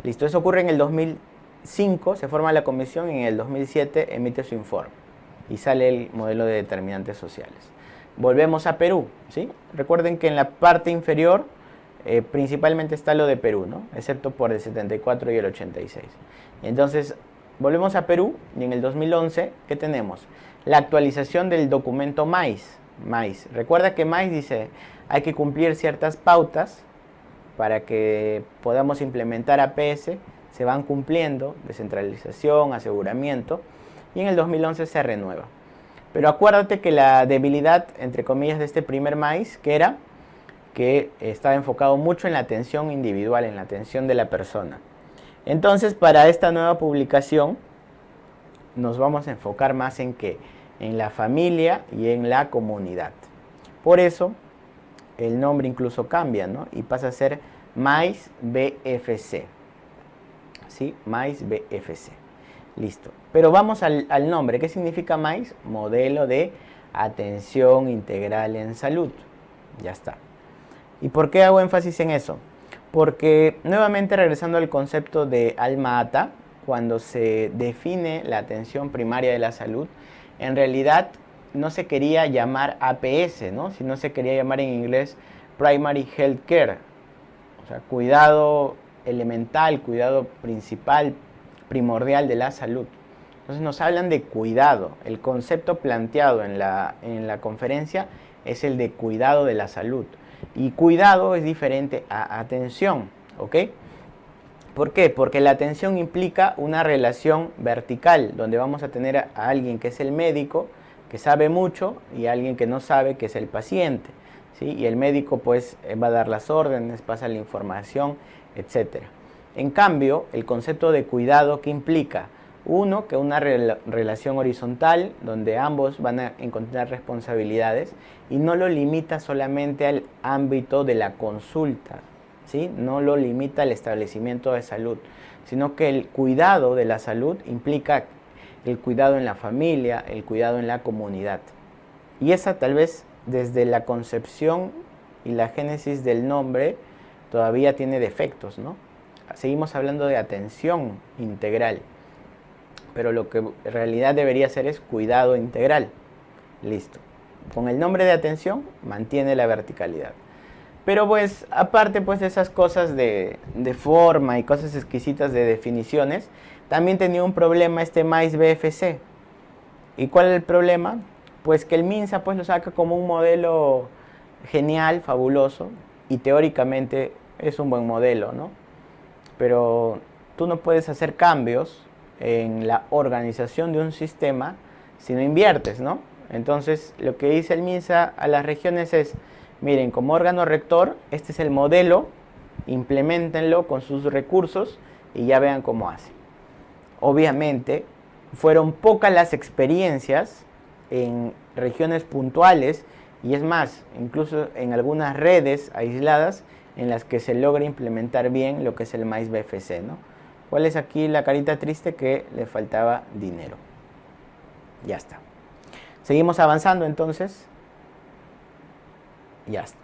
Listo, eso ocurre en el 2005, se forma la comisión y en el 2007 emite su informe y sale el modelo de determinantes sociales. Volvemos a Perú, ¿sí? Recuerden que en la parte inferior principalmente está lo de Perú, ¿no? Excepto por el 74 y el 86. Entonces, volvemos a Perú y en el 2011, ¿qué tenemos? La actualización del documento MAIS. Recuerda que MAIS dice, hay que cumplir ciertas pautas para que podamos implementar APS, se van cumpliendo, descentralización, aseguramiento, y en el 2011 se renueva. Pero acuérdate que la debilidad, entre comillas, de este primer MAIS, que era que estaba enfocado mucho en la atención individual, en la atención de la persona. Entonces, para esta nueva publicación, nos vamos a enfocar más en qué, en la familia y en la comunidad. Por eso, el nombre incluso cambia, ¿no? Y pasa a ser MAIS BFC. ¿Sí? MAIS BFC. Listo. Pero vamos al nombre. ¿Qué significa MAIS? Modelo de atención integral en salud. Ya está. ¿Y por qué hago énfasis en eso? Porque, nuevamente regresando al concepto de alma ata, cuando se define la atención primaria de la salud, en realidad no se quería llamar APS, ¿no? Sino se quería llamar en inglés Primary Health Care. O sea, cuidado elemental, cuidado principal, primordial de la salud. Entonces nos hablan de cuidado. El concepto planteado en la conferencia es el de cuidado de la salud. Y cuidado es diferente a atención, ¿ok? ¿Por qué? Porque la atención implica una relación vertical, donde vamos a tener a alguien que es el médico, que sabe mucho, y a alguien que no sabe, que es el paciente, ¿sí? Y el médico pues va a dar las órdenes, pasa la información, etc. En cambio, el concepto de cuidado, ¿qué implica? Uno, que una relación horizontal donde ambos van a encontrar responsabilidades y no lo limita solamente al ámbito de la consulta, ¿sí? No lo limita al establecimiento de salud, sino que el cuidado de la salud implica el cuidado en la familia, el cuidado en la comunidad. Y esa tal vez desde la concepción y la génesis del nombre todavía tiene defectos, ¿no? Seguimos hablando de atención integral, pero lo que en realidad debería ser es cuidado integral. Listo. Con el nombre de atención mantiene la verticalidad. Pero pues, aparte pues de esas cosas de forma y cosas exquisitas de definiciones, también tenía un problema este MAIS BFC. ¿Y cuál es el problema? Pues que el MINSA pues lo saca como un modelo genial, fabuloso, y teóricamente es un buen modelo, ¿no? Pero tú no puedes hacer cambios en la organización de un sistema si no inviertes, ¿no? Entonces, lo que dice el MINSA a las regiones es, miren, como órgano rector, este es el modelo, implementenlo con sus recursos y ya vean cómo hace. Obviamente, fueron pocas las experiencias en regiones puntuales y es más, incluso en algunas redes aisladas en las que se logra implementar bien lo que es el MAIS BFC, ¿no? ¿Cuál es aquí la carita triste? Que le faltaba dinero. Ya está. Seguimos avanzando entonces. Ya está.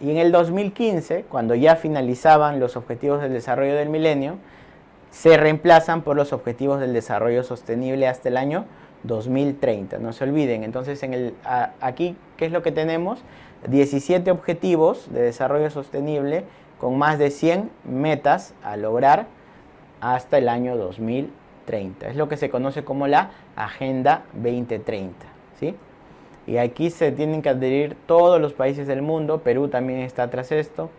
Y en el 2015, cuando ya finalizaban los objetivos del desarrollo del milenio, se reemplazan por los objetivos del desarrollo sostenible hasta el año 2030. No se olviden. Entonces, aquí, ¿qué es lo que tenemos? 17 objetivos de desarrollo sostenible con más de 100 metas a lograr hasta el año 2030. Es lo que se conoce como la Agenda 2030, ¿sí? Y aquí se tienen que adherir todos los países del mundo. Perú también está tras esto.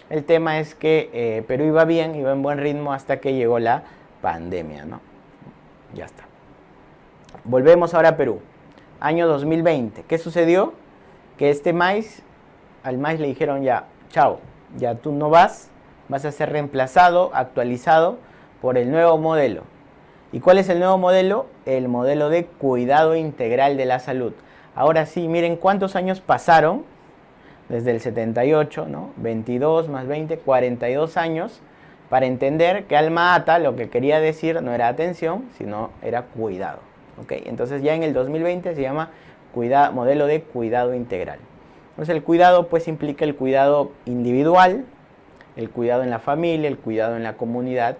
El tema es que Perú iba bien, iba en buen ritmo hasta que llegó la pandemia, ¿no? Ya está. Volvemos ahora a Perú. Año 2020. ¿Qué sucedió? Que al maíz le dijeron ya, chao, ya tú no vas a ser reemplazado, actualizado por el nuevo modelo. ¿Y cuál es el nuevo modelo? El modelo de cuidado integral de la salud. Ahora sí, miren cuántos años pasaron desde el 78, ¿no? 22 más 20, 42 años para entender que Alma Ata lo que quería decir no era atención, sino era cuidado. ¿Ok? Entonces ya en el 2020 se llama modelo de cuidado integral. Entonces el cuidado pues implica el cuidado individual, el cuidado en la familia, el cuidado en la comunidad.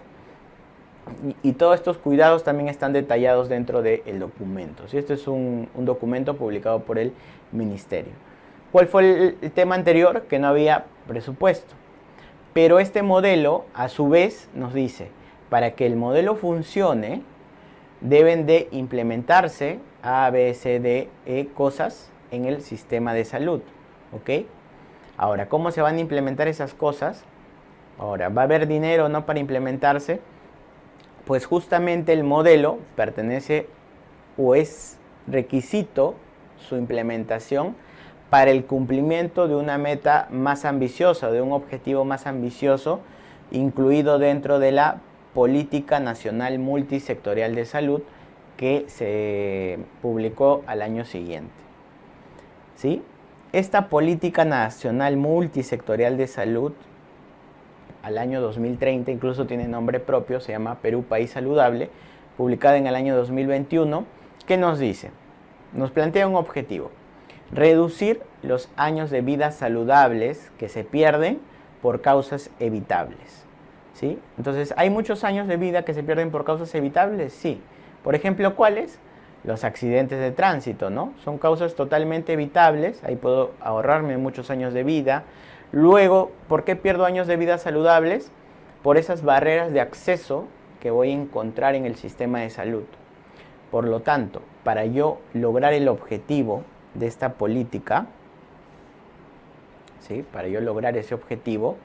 Y todos estos cuidados también están detallados dentro del documento. ¿Sí? Este es un documento publicado por el Ministerio. ¿Cuál fue el tema anterior? Que no había presupuesto. Pero este modelo, a su vez, nos dice, para que el modelo funcione, deben de implementarse A, B, C, D, E cosas en el sistema de salud. ¿Ok? Ahora, ¿cómo se van a implementar esas cosas? Ahora, ¿va a haber dinero o no para implementarse? Pues justamente el modelo pertenece o es requisito su implementación para el cumplimiento de una meta más ambiciosa, de un objetivo más ambicioso, incluido dentro de la Política Nacional Multisectorial de Salud que se publicó al año siguiente. ¿Sí? Esta Política Nacional Multisectorial de Salud al año 2030, incluso tiene nombre propio, se llama Perú País Saludable, publicada en el año 2021, ¿qué nos dice? Nos plantea un objetivo: reducir los años de vida saludables que se pierden por causas evitables. ¿Sí? Entonces, ¿hay muchos años de vida que se pierden por causas evitables? Sí. Por ejemplo, ¿cuáles? Los accidentes de tránsito, ¿no? Son causas totalmente evitables, ahí puedo ahorrarme muchos años de vida. Luego, ¿por qué pierdo años de vida saludables? Por esas barreras de acceso que voy a encontrar en el sistema de salud. Por lo tanto, para yo lograr el objetivo de esta política, ¿sí? Para yo lograr ese objetivo,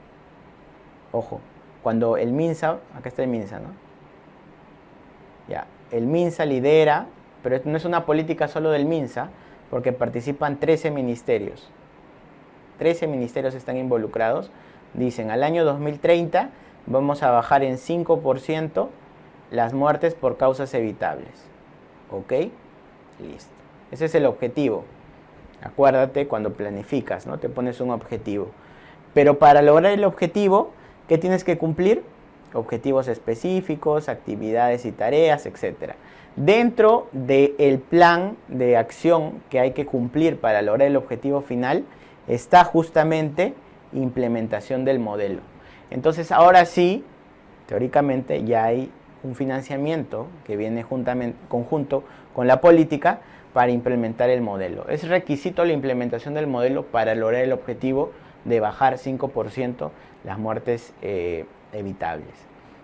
ojo, cuando el MINSA, acá está el MINSA, ¿no? Ya, el MINSA lidera, pero no es una política solo del MINSA, porque participan 13 ministerios. 13 ministerios están involucrados. Dicen, al año 2030 vamos a bajar en 5% las muertes por causas evitables. ¿Ok? Listo. Ese es el objetivo. Acuérdate cuando planificas, ¿no? Te pones un objetivo. Pero para lograr el objetivo, ¿qué tienes que cumplir? Objetivos específicos, actividades y tareas, etc. Dentro del plan de acción que hay que cumplir para lograr el objetivo final, está justamente implementación del modelo. Entonces, ahora sí, teóricamente ya hay un financiamiento que viene conjunto con la política para implementar el modelo. Es requisito la implementación del modelo para lograr el objetivo de bajar 5% las muertes evitables.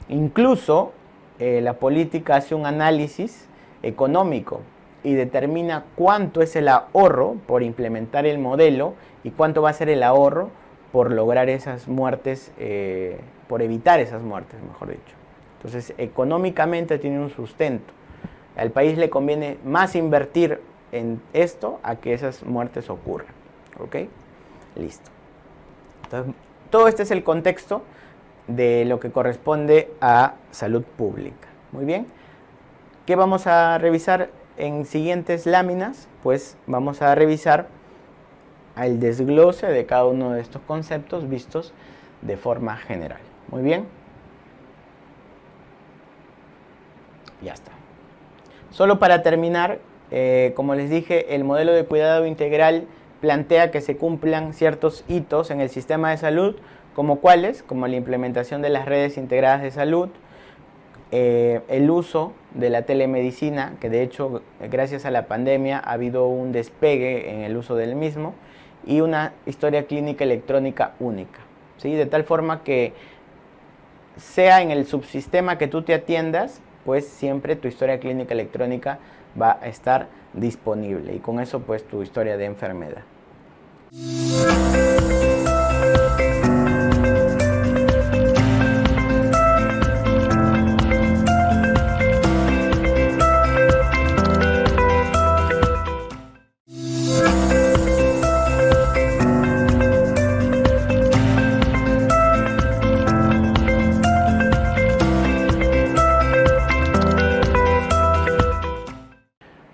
Incluso la política hace un análisis económico y determina cuánto es el ahorro por implementar el modelo y cuánto va a ser el ahorro por lograr esas muertes, por evitar esas muertes, mejor dicho. Entonces, económicamente tiene un sustento. Al país le conviene más invertir en esto a que esas muertes ocurran. ¿Ok? Listo. Entonces, todo este es el contexto de lo que corresponde a salud pública. Muy bien. ¿Qué vamos a revisar en siguientes láminas? Pues vamos a revisar el desglose de cada uno de estos conceptos vistos de forma general. Muy bien. Ya está. Solo para terminar, como les dije, el modelo de cuidado integral plantea que se cumplan ciertos hitos en el sistema de salud, como cuáles, como la implementación de las redes integradas de salud, el uso de la telemedicina, que de hecho gracias a la pandemia ha habido un despegue en el uso del mismo, y una historia clínica electrónica única, ¿sí? De tal forma que sea en el subsistema que tú te atiendas, pues siempre tu historia clínica electrónica va a estar disponible y con eso pues tu historia de enfermedad.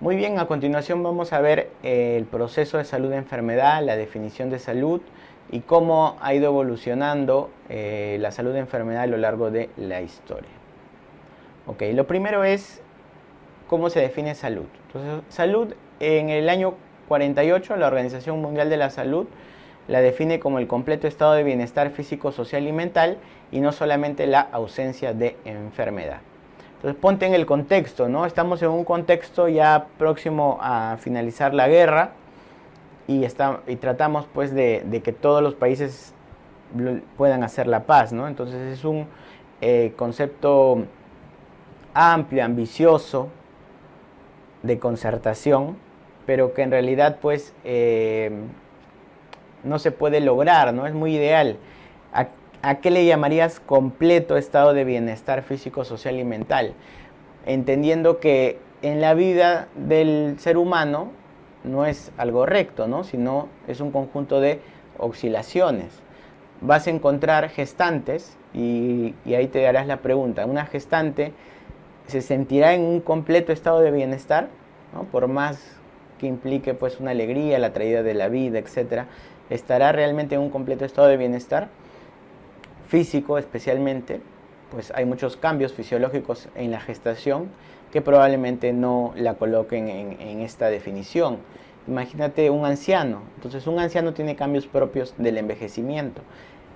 Muy bien, a continuación vamos a ver el proceso de salud de enfermedad, la definición de salud y cómo ha ido evolucionando la salud de enfermedad a lo largo de la historia. Ok, lo primero es cómo se define salud. Entonces, salud en el año 48, la Organización Mundial de la Salud la define como el completo estado de bienestar físico, social y mental y no solamente la ausencia de enfermedad. Entonces ponte en el contexto, ¿no? Estamos en un contexto ya próximo a finalizar la guerra y tratamos pues de que todos los países puedan hacer la paz, ¿no? Entonces es un concepto amplio, ambicioso, de concertación, pero que en realidad pues no se puede lograr, ¿no? Es muy ideal. ¿A qué le llamarías completo estado de bienestar físico, social y mental? Entendiendo que en la vida del ser humano no es algo recto, ¿no? Sino es un conjunto de oscilaciones. Vas a encontrar gestantes y ahí te darás la pregunta. ¿Una gestante se sentirá en un completo estado de bienestar, ¿no? Por más que implique pues una alegría, la traída de la vida, etc. ¿Estará realmente en un completo estado de bienestar? Físico especialmente, pues hay muchos cambios fisiológicos en la gestación que probablemente no la coloquen en esta definición. Imagínate un anciano, entonces un anciano tiene cambios propios del envejecimiento.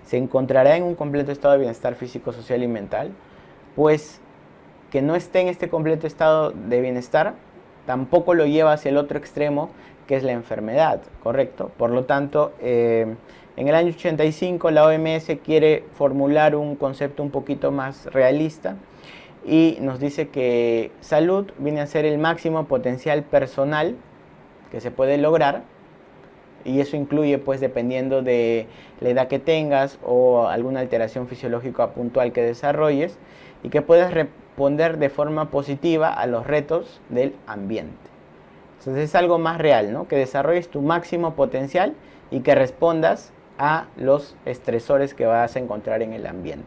¿Se encontrará en un completo estado de bienestar físico, social y mental? Pues que no esté en este completo estado de bienestar tampoco lo lleva hacia el otro extremo, que es la enfermedad, ¿correcto? Por lo tanto, en el año 85 la OMS quiere formular un concepto un poquito más realista y nos dice que salud viene a ser el máximo potencial personal que se puede lograr, y eso incluye pues dependiendo de la edad que tengas o alguna alteración fisiológica puntual que desarrolles, y que puedas responder de forma positiva a los retos del ambiente. Entonces es algo más real, ¿no? Que desarrolles tu máximo potencial y que respondas a los estresores que vas a encontrar en el ambiente.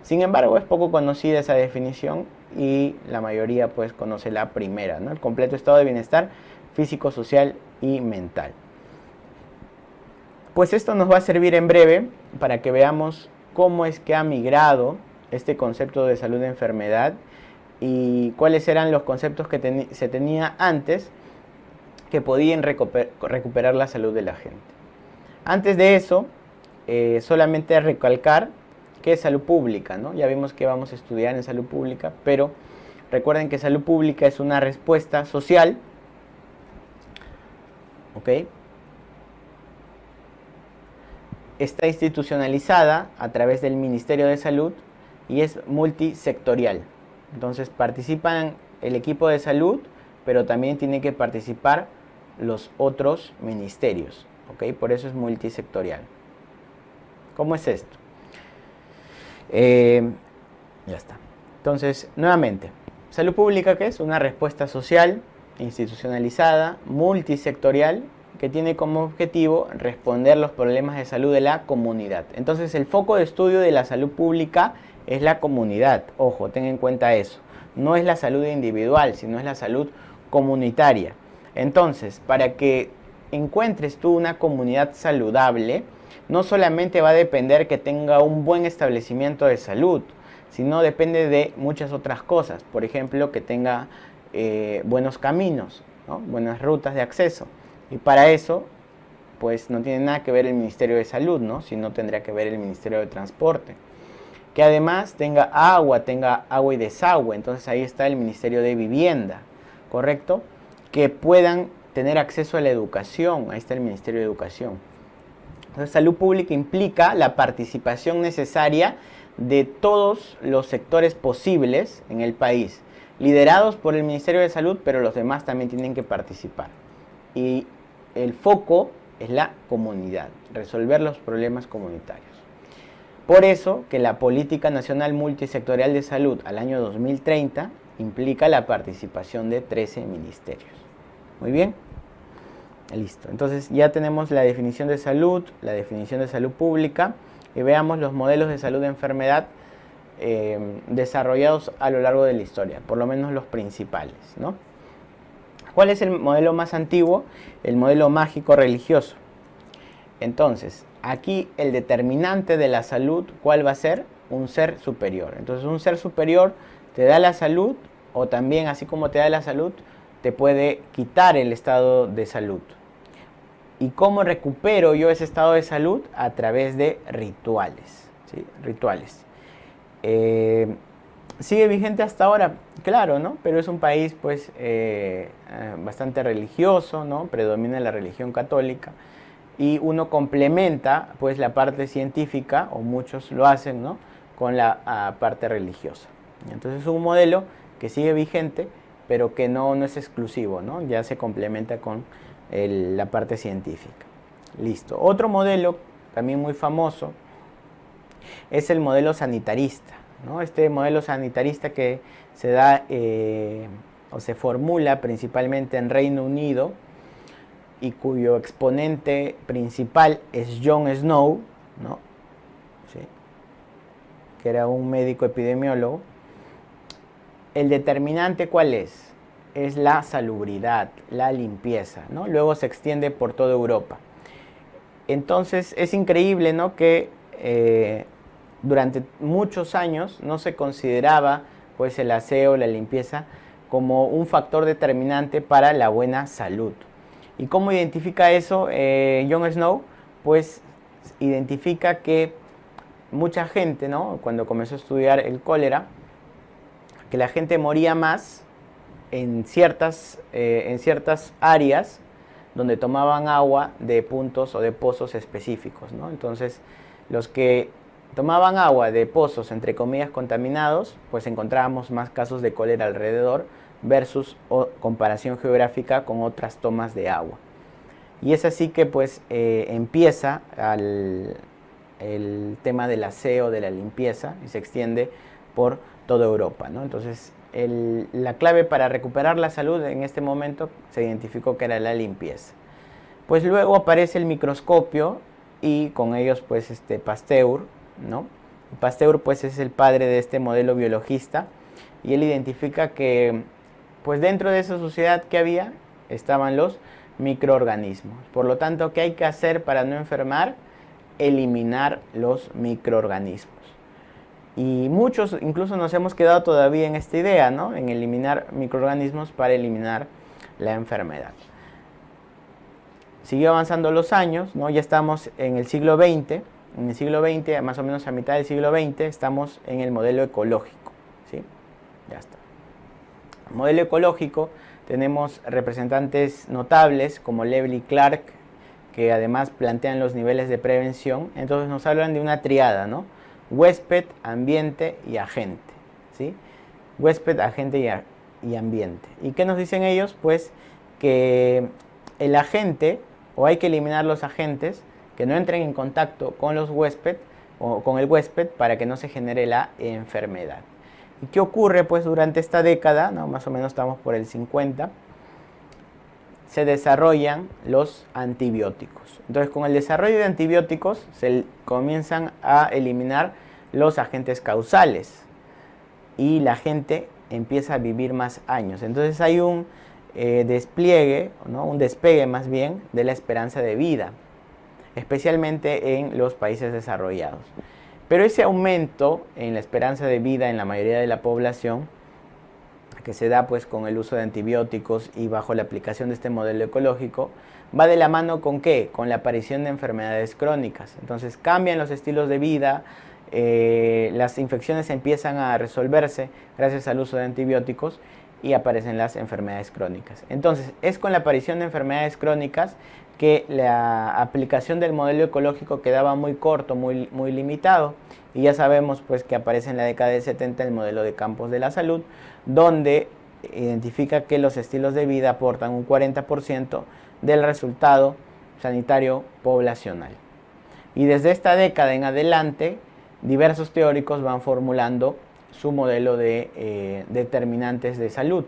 Sin embargo, es poco conocida esa definición y la mayoría pues conoce la primera, ¿no? El completo estado de bienestar físico, social y mental. Pues esto nos va a servir en breve para que veamos cómo es que ha migrado este concepto de salud de enfermedad y cuáles eran los conceptos que se tenía antes que podían recuperar la salud de la gente. Antes de eso, solamente recalcar que es salud pública, ¿no? Ya vimos que vamos a estudiar en salud pública, pero recuerden que salud pública es una respuesta social, ¿ok? Está institucionalizada a través del Ministerio de Salud y es multisectorial. Entonces participan el equipo de salud, pero también tienen que participar los otros ministerios, ¿ok? Por eso es multisectorial. ¿Cómo es esto? Ya está. Entonces, nuevamente, salud pública, ¿qué es? Una respuesta social, institucionalizada, multisectorial, que tiene como objetivo responder los problemas de salud de la comunidad. Entonces, el foco de estudio de la salud pública es la comunidad. Ojo, ten en cuenta eso. No es la salud individual, sino es la salud comunitaria. Entonces, para que encuentres tú una comunidad saludable, no solamente va a depender que tenga un buen establecimiento de salud, sino depende de muchas otras cosas. Por ejemplo, que tenga buenos caminos, ¿no? Buenas rutas de acceso. Y para eso, pues no tiene nada que ver el Ministerio de Salud, ¿no? Sino tendría que ver el Ministerio de Transporte. Que además tenga agua y desagüe. Entonces ahí está el Ministerio de Vivienda, ¿correcto? Que puedan tener acceso a la educación. Ahí está el Ministerio de Educación. Entonces, salud pública implica la participación necesaria de todos los sectores posibles en el país, liderados por el Ministerio de Salud, pero los demás también tienen que participar. Y el foco es la comunidad, resolver los problemas comunitarios. Por eso que la Política Nacional Multisectorial de Salud al año 2030 implica la participación de 13 ministerios. Muy bien. Listo. Entonces ya tenemos la definición de salud, la definición de salud pública, y veamos los modelos de salud de enfermedad desarrollados a lo largo de la historia, por lo menos los principales, ¿no? ¿Cuál es el modelo más antiguo? El modelo mágico religioso. Entonces, aquí el determinante de la salud, ¿cuál va a ser? Un ser superior. Entonces, un ser superior te da la salud, o también, así como te da la salud, te puede quitar el estado de salud. ¿Y cómo recupero yo ese estado de salud? A través de rituales, ¿sí? Rituales. ¿Sigue vigente hasta ahora? Claro, ¿no? Pero es un país, pues, bastante religioso, ¿no? Predomina la religión católica. Y uno complementa, pues, la parte científica, o muchos lo hacen, ¿no? Con la parte religiosa. Entonces es un modelo que sigue vigente, pero que no es exclusivo, ¿no? Ya se complementa con la parte científica. Listo. Otro modelo, también muy famoso, es el modelo sanitarista, ¿no? Este modelo sanitarista que se da o se formula principalmente en Reino Unido, y cuyo exponente principal es John Snow, ¿no? ¿Sí? Que era un médico epidemiólogo. El determinante, ¿cuál es? Es la salubridad, la limpieza, ¿no? Luego se extiende por toda Europa. Entonces es increíble, ¿no? Que durante muchos años no se consideraba, pues, el aseo, la limpieza como un factor determinante para la buena salud. ¿Y cómo identifica eso John Snow? Pues identifica que mucha gente, ¿no? Cuando comenzó a estudiar el cólera, que la gente moría más en ciertas áreas donde tomaban agua de puntos o de pozos específicos, ¿no? Entonces, los que tomaban agua de pozos, entre comillas, contaminados, pues encontrábamos más casos de cólera alrededor, versus comparación geográfica con otras tomas de agua. Y es así que, pues, empieza el tema del aseo, de la limpieza, y se extiende por toda Europa, ¿no? Entonces, la clave para recuperar la salud en este momento se identificó que era la limpieza. Pues luego aparece el microscopio, y con ellos, pues, Pasteur, ¿no? Pasteur, pues, es el padre de este modelo biologista, y él identifica que, pues, dentro de esa sociedad que había estaban los microorganismos. Por lo tanto, ¿qué hay que hacer para no enfermar? Eliminar los microorganismos. Y muchos incluso nos hemos quedado todavía en esta idea, ¿no? En eliminar microorganismos para eliminar la enfermedad. Siguió avanzando los años, ¿no? Ya estamos en el siglo XX. En el siglo XX, más o menos a mitad del siglo XX, estamos en el modelo ecológico, ¿sí? Ya está. Modelo ecológico, tenemos representantes notables como Levy y Clark, que además plantean los niveles de prevención. Entonces nos hablan de una triada, ¿no? Huésped, ambiente y agente, ¿sí? Huésped, agente y ambiente. ¿Y qué nos dicen ellos? Pues que el agente, o hay que eliminar los agentes que no entren en contacto con los huéspedes o con el huésped, para que no se genere la enfermedad. ¿Y qué ocurre? Pues durante esta década, ¿no? Más o menos estamos por el 50, se desarrollan los antibióticos. Entonces, con el desarrollo de antibióticos se comienzan a eliminar los agentes causales, y la gente empieza a vivir más años. Entonces hay un despliegue, ¿no? Un despegue más bien, de la esperanza de vida, especialmente en los países desarrollados. Pero ese aumento en la esperanza de vida en la mayoría de la población, que se da, pues, con el uso de antibióticos y bajo la aplicación de este modelo ecológico, va de la mano ¿con qué? Con la aparición de enfermedades crónicas. Entonces cambian los estilos de vida, las infecciones empiezan a resolverse gracias al uso de antibióticos, y aparecen las enfermedades crónicas. Entonces, es con la aparición de enfermedades crónicas que la aplicación del modelo ecológico quedaba muy corto, muy limitado, y ya sabemos pues que aparece en la década del 70 el modelo de campos de la salud, donde identifica que los estilos de vida aportan un 40% del resultado sanitario poblacional. Y desde esta década en adelante, diversos teóricos van formulando su modelo de determinantes de salud,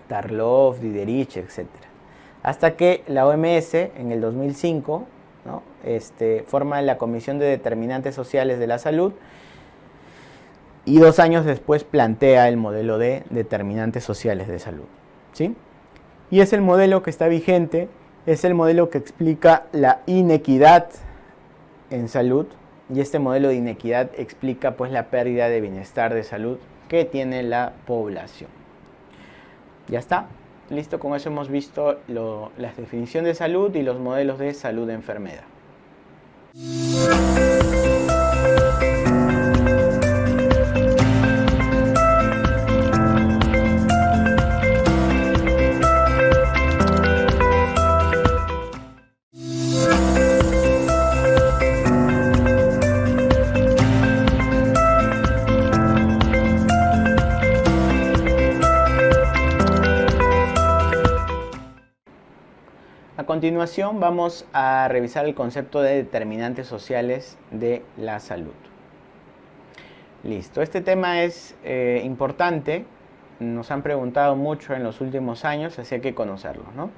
Tarlov, Diderich, etc. Hasta que la OMS en el 2005, ¿no?, forma la Comisión de Determinantes Sociales de la Salud, y 2 años después plantea el modelo de determinantes sociales de salud, ¿sí? Y es el modelo que está vigente, es el modelo que explica la inequidad en salud, y este modelo de inequidad explica pues la pérdida de bienestar de salud que tiene la población. Ya está, listo, con eso hemos visto las definiciones de salud y los modelos de salud-enfermedad. A continuación vamos a revisar el concepto de determinantes sociales de la salud. Listo, este tema es importante, nos han preguntado mucho en los últimos años, así hay que conocerlo, ¿no?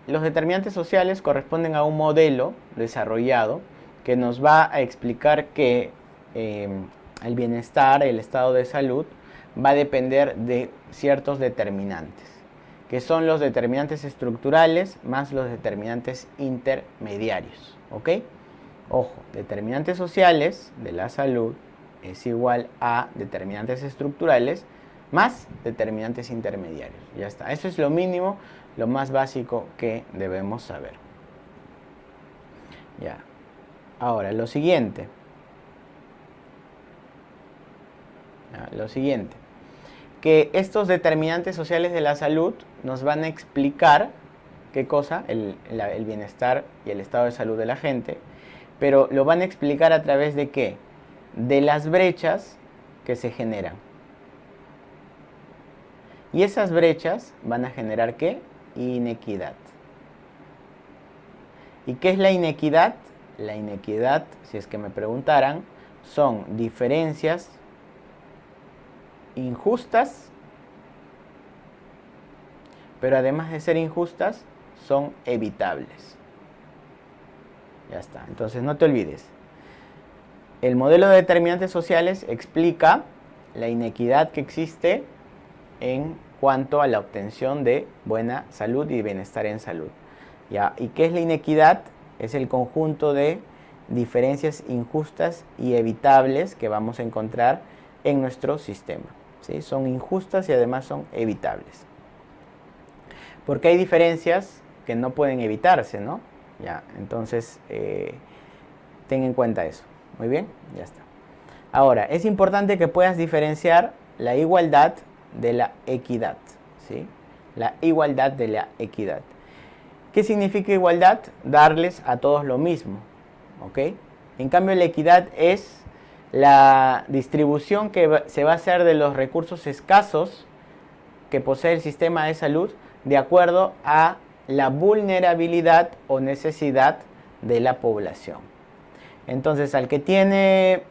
Los determinantes sociales corresponden a un modelo desarrollado que nos va a explicar que el bienestar, el estado de salud, va a depender de ciertos determinantes, que son los determinantes estructurales más los determinantes intermediarios, ¿ok? Ojo, determinantes sociales de la salud es igual a determinantes estructurales más determinantes intermediarios. Ya está, eso es lo mínimo, lo más básico que debemos saber. Ya. Ahora, lo siguiente. Que estos determinantes sociales de la salud nos van a explicar qué cosa, el bienestar y el estado de salud de la gente, pero lo van a explicar a través de ¿qué? De las brechas que se generan. Y esas brechas van a generar ¿qué? Inequidad. ¿Y qué es la inequidad? La inequidad, si es que me preguntaran, son diferencias injustas, pero además de ser injustas, son evitables. Ya está, entonces no te olvides. El modelo de determinantes sociales explica la inequidad que existe en cuanto a la obtención de buena salud y bienestar en salud. ¿Ya? ¿Y qué es la inequidad? Es el conjunto de diferencias injustas y evitables que vamos a encontrar en nuestro sistema, ¿sí? Son injustas y además son evitables. Porque hay diferencias que no pueden evitarse, ¿no? Ya, entonces, ten en cuenta eso. Muy bien, ya está. Ahora, es importante que puedas diferenciar la igualdad de la equidad, ¿sí? La igualdad de la equidad. ¿Qué significa igualdad? Darles a todos lo mismo, ¿ok? En cambio, la equidad es la distribución que se va a hacer de los recursos escasos que posee el sistema de salud de acuerdo a la vulnerabilidad o necesidad de la población. Entonces, al que tiene,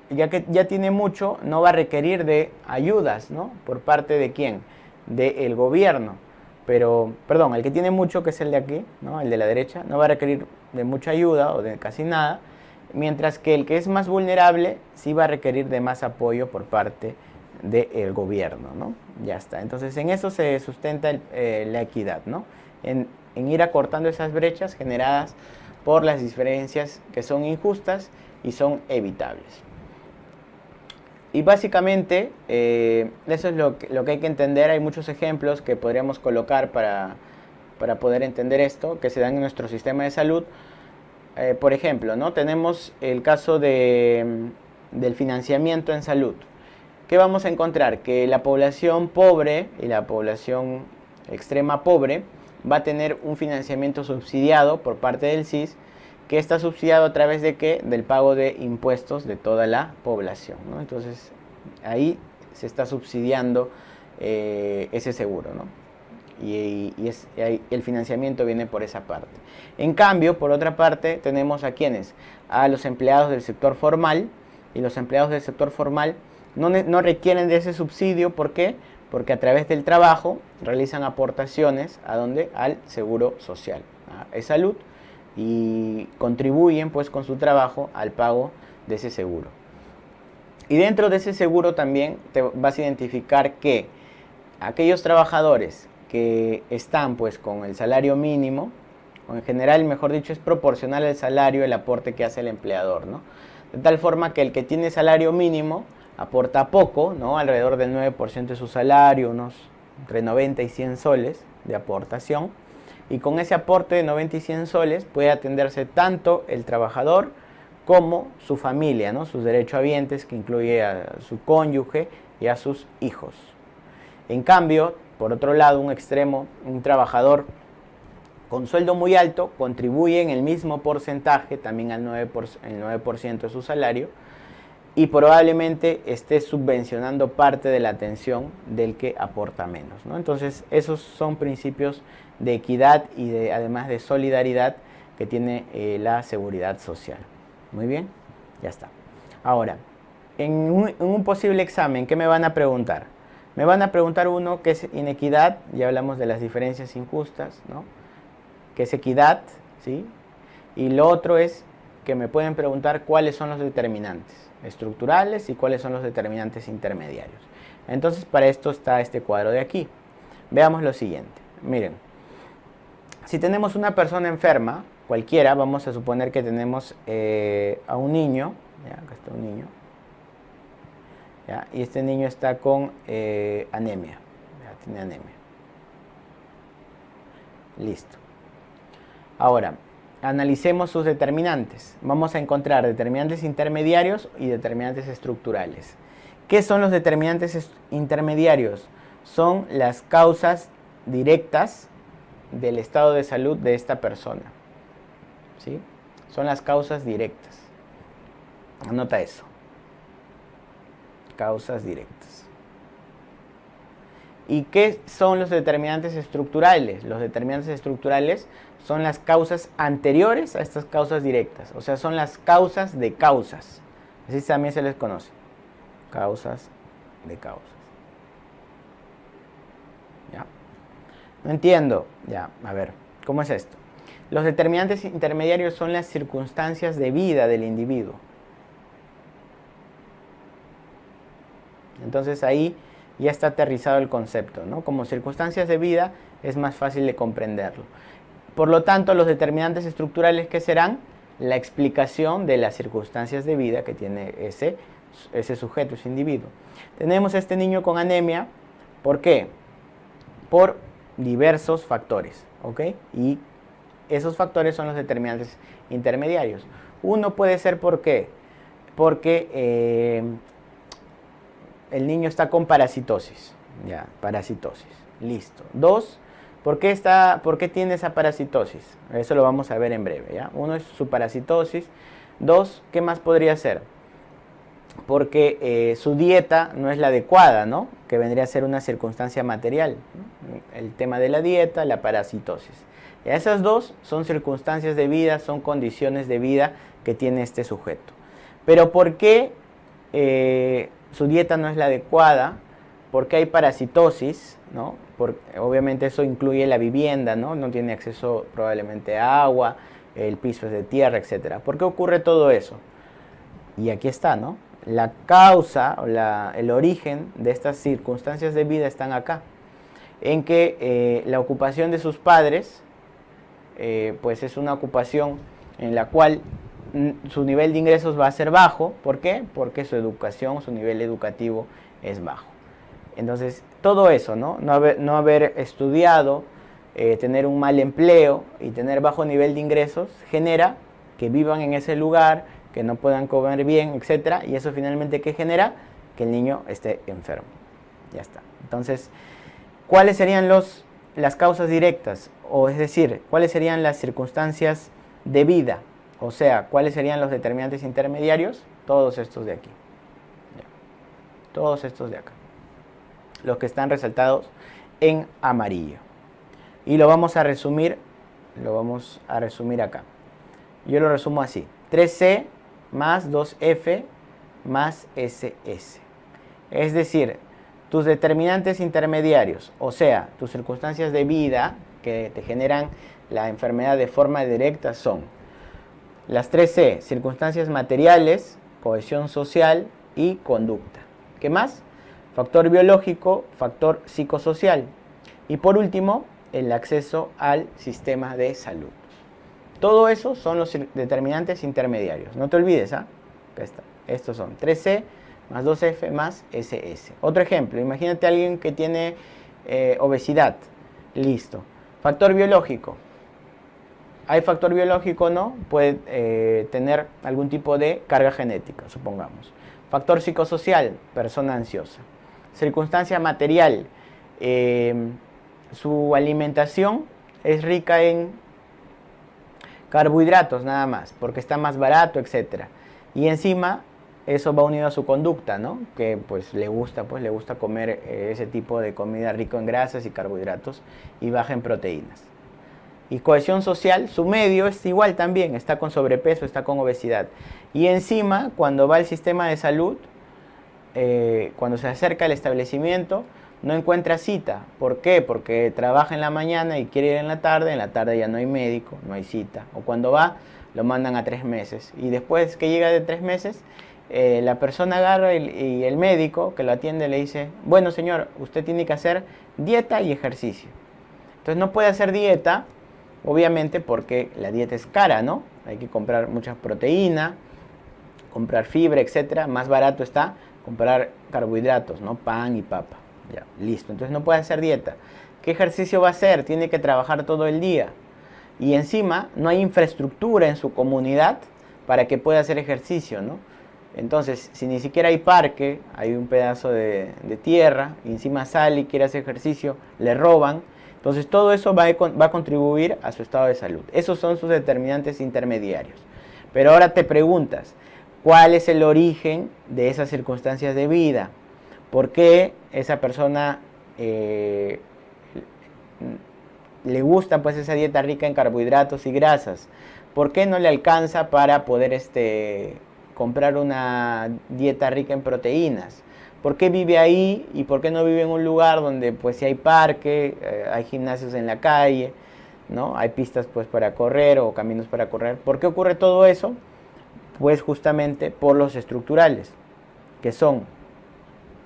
ya tiene mucho, no va a requerir de ayudas, ¿no? ¿Por parte de quién? Del gobierno. Pero, perdón, el que tiene mucho, que es el de aquí, ¿no? El de la derecha, no va a requerir de mucha ayuda o de casi nada, mientras que el que es más vulnerable sí va a requerir de más apoyo por parte del gobierno, ¿no? Ya está. Entonces, en eso se sustenta la equidad, ¿no? En ir acortando esas brechas generadas por las diferencias que son injustas y son evitables. Y básicamente, eso es lo que hay que entender. Hay muchos ejemplos que podríamos colocar para poder entender esto, que se dan en nuestro sistema de salud. Por ejemplo, ¿no? Tenemos el caso del financiamiento en salud, ¿qué vamos a encontrar? Que la población pobre y la población extrema pobre va a tener un financiamiento subsidiado por parte del SIS, que está subsidiado a través de ¿qué? Del pago de impuestos de toda la población, ¿no? Entonces, ahí se está subsidiando ese seguro, ¿no? Y el financiamiento viene por esa parte. En cambio, por otra parte, tenemos a quienes, a los empleados del sector formal, y los empleados del sector formal no requieren de ese subsidio. ¿Por qué? Porque a través del trabajo realizan aportaciones ¿a dónde? Al seguro social, a salud, y contribuyen pues con su trabajo al pago de ese seguro. Y dentro de ese seguro también te vas a identificar que aquellos trabajadores que están pues con el salario mínimo, o en general, mejor dicho, es proporcional al salario el aporte que hace el empleador, ¿no? De tal forma que el que tiene salario mínimo aporta poco, ¿no? Alrededor del 9% de su salario, unos entre 90 y 100 soles de aportación. Y con ese aporte de 90 y 100 soles puede atenderse tanto el trabajador como su familia, ¿no? Sus derechohabientes, que incluye a su cónyuge y a sus hijos. En cambio, por otro lado, un extremo, un trabajador con sueldo muy alto contribuye en el mismo porcentaje, también al 9% de su salario, y probablemente esté subvencionando parte de la atención del que aporta menos, ¿no? Entonces, esos son principios de equidad y además de solidaridad que tiene la seguridad social. Muy bien, ya está. Ahora, en un posible examen, ¿qué me van a preguntar? Me van a preguntar uno que es inequidad, ya hablamos de las diferencias injustas, ¿no? Que es equidad, ¿sí? Y lo otro es que me pueden preguntar cuáles son los determinantes estructurales y cuáles son los determinantes intermediarios. Entonces, para esto está este cuadro de aquí. Veamos lo siguiente. Miren, si tenemos una persona enferma, cualquiera, vamos a suponer que tenemos a un niño, ¿ya? Acá está un niño, ¿ya? Y este niño está con anemia, ¿ya? Tiene anemia. Listo. Ahora, analicemos sus determinantes. Vamos a encontrar determinantes intermediarios y determinantes estructurales. ¿Qué son los determinantes intermediarios? Son las causas directas del estado de salud de esta persona, ¿sí? Son las causas directas. Anota eso. Causas directas. ¿Y qué son los determinantes estructurales? Los determinantes estructurales son las causas anteriores a estas causas directas. O sea, son las causas de causas. Así también se les conoce. Causas de causas. ¿Ya? No entiendo. Ya, a ver, ¿cómo es esto? Los determinantes intermediarios son las circunstancias de vida del individuo. Entonces ahí ya está aterrizado el concepto, ¿no? Como circunstancias de vida es más fácil de comprenderlo. Por lo tanto, los determinantes estructurales, ¿qué serán? La explicación de las circunstancias de vida que tiene ese sujeto, ese individuo. Tenemos a este niño con anemia, ¿por qué? Por diversos factores, ¿ok? Y esos factores son los determinantes intermediarios. Uno puede ser ¿por qué? Porque el niño está con parasitosis. Ya, parasitosis. Listo. Dos, ¿por qué tiene esa parasitosis? Eso lo vamos a ver en breve, ¿ya? Uno es su parasitosis. Dos, ¿qué más podría ser? Porque su dieta no es la adecuada, ¿no? Que vendría a ser una circunstancia material, ¿no? El tema de la dieta, la parasitosis. Y esas dos son circunstancias de vida, son condiciones de vida que tiene este sujeto. Pero ¿por qué su dieta no es la adecuada? Porque hay parasitosis, ¿no? Obviamente eso incluye la vivienda, ¿no? No tiene acceso probablemente a agua, el piso es de tierra, etc. ¿Por qué ocurre todo eso? Y aquí está, ¿no? La causa o el origen de estas circunstancias de vida están acá. En que la ocupación de sus padres, pues es una ocupación en la cual su nivel de ingresos va a ser bajo. ¿Por qué? Porque su educación, su nivel educativo es bajo. Entonces, todo eso, ¿no? No haber estudiado, tener un mal empleo y tener bajo nivel de ingresos genera que vivan en ese lugar, que no puedan comer bien, etc. Y eso finalmente, ¿qué genera? que el niño esté enfermo. Ya está. Entonces, ¿cuáles serían las causas directas? O es decir, ¿cuáles serían las circunstancias de vida? O sea, ¿cuáles serían los determinantes intermediarios? Todos estos de aquí. Ya. Todos estos de acá. Los que están resaltados en amarillo. Y lo vamos a resumir acá. Yo lo resumo así. 3C más 2F más SS. Es decir, tus determinantes intermediarios, o sea, tus circunstancias de vida que te generan la enfermedad de forma directa son las 3C, circunstancias materiales, cohesión social y conducta. ¿Qué más? Factor biológico, factor psicosocial. Y por último, el acceso al sistema de salud. Todo eso son los determinantes intermediarios. No te olvides, ¿ah? Acá está. Estos son 3C más 2F más SS. Otro ejemplo, imagínate a alguien que tiene obesidad. Listo. Factor biológico. ¿Hay factor biológico o no? Puede tener algún tipo de carga genética, supongamos. Factor psicosocial, persona ansiosa. Circunstancia material. Su alimentación es rica en carbohidratos nada más, porque está más barato, etc. Y encima eso va unido a su conducta, ¿no? Que pues le gusta comer ese tipo de comida rico en grasas y carbohidratos y baja en proteínas. Y cohesión social, su medio es igual también, está con sobrepeso, está con obesidad. Y encima, cuando va al sistema de salud, cuando se acerca al establecimiento, no encuentra cita. ¿Por qué? Porque trabaja en la mañana y quiere ir en la tarde ya no hay médico, no hay cita. O cuando va, lo mandan a 3 meses. Y después que llega de 3 meses, la persona agarra y el médico que lo atiende le dice, bueno señor, usted tiene que hacer dieta y ejercicio. Entonces no puede hacer dieta, obviamente porque la dieta es cara, ¿no? Hay que comprar mucha proteína, comprar fibra, etc. Más barato está comprar carbohidratos, ¿no? Pan y papa. Ya, listo. Entonces no puede hacer dieta. ¿Qué ejercicio va a hacer? Tiene que trabajar todo el día. Y encima no hay infraestructura en su comunidad para que pueda hacer ejercicio, ¿no? Entonces, si ni siquiera hay parque, hay un pedazo de tierra, y encima sale y quiere hacer ejercicio, le roban. Entonces todo eso va a contribuir a su estado de salud. Esos son sus determinantes intermediarios. Pero ahora te preguntas, ¿cuál es el origen de esas circunstancias de vida? ¿Por qué esa persona le gusta pues esa dieta rica en carbohidratos y grasas? ¿Por qué no le alcanza para poder comprar una dieta rica en proteínas? ¿Por qué vive ahí y por qué no vive en un lugar donde pues si hay parque, hay gimnasios en la calle, ¿no? Hay pistas pues para correr o caminos para correr? ¿Por qué ocurre todo eso? Pues justamente por los estructurales, que son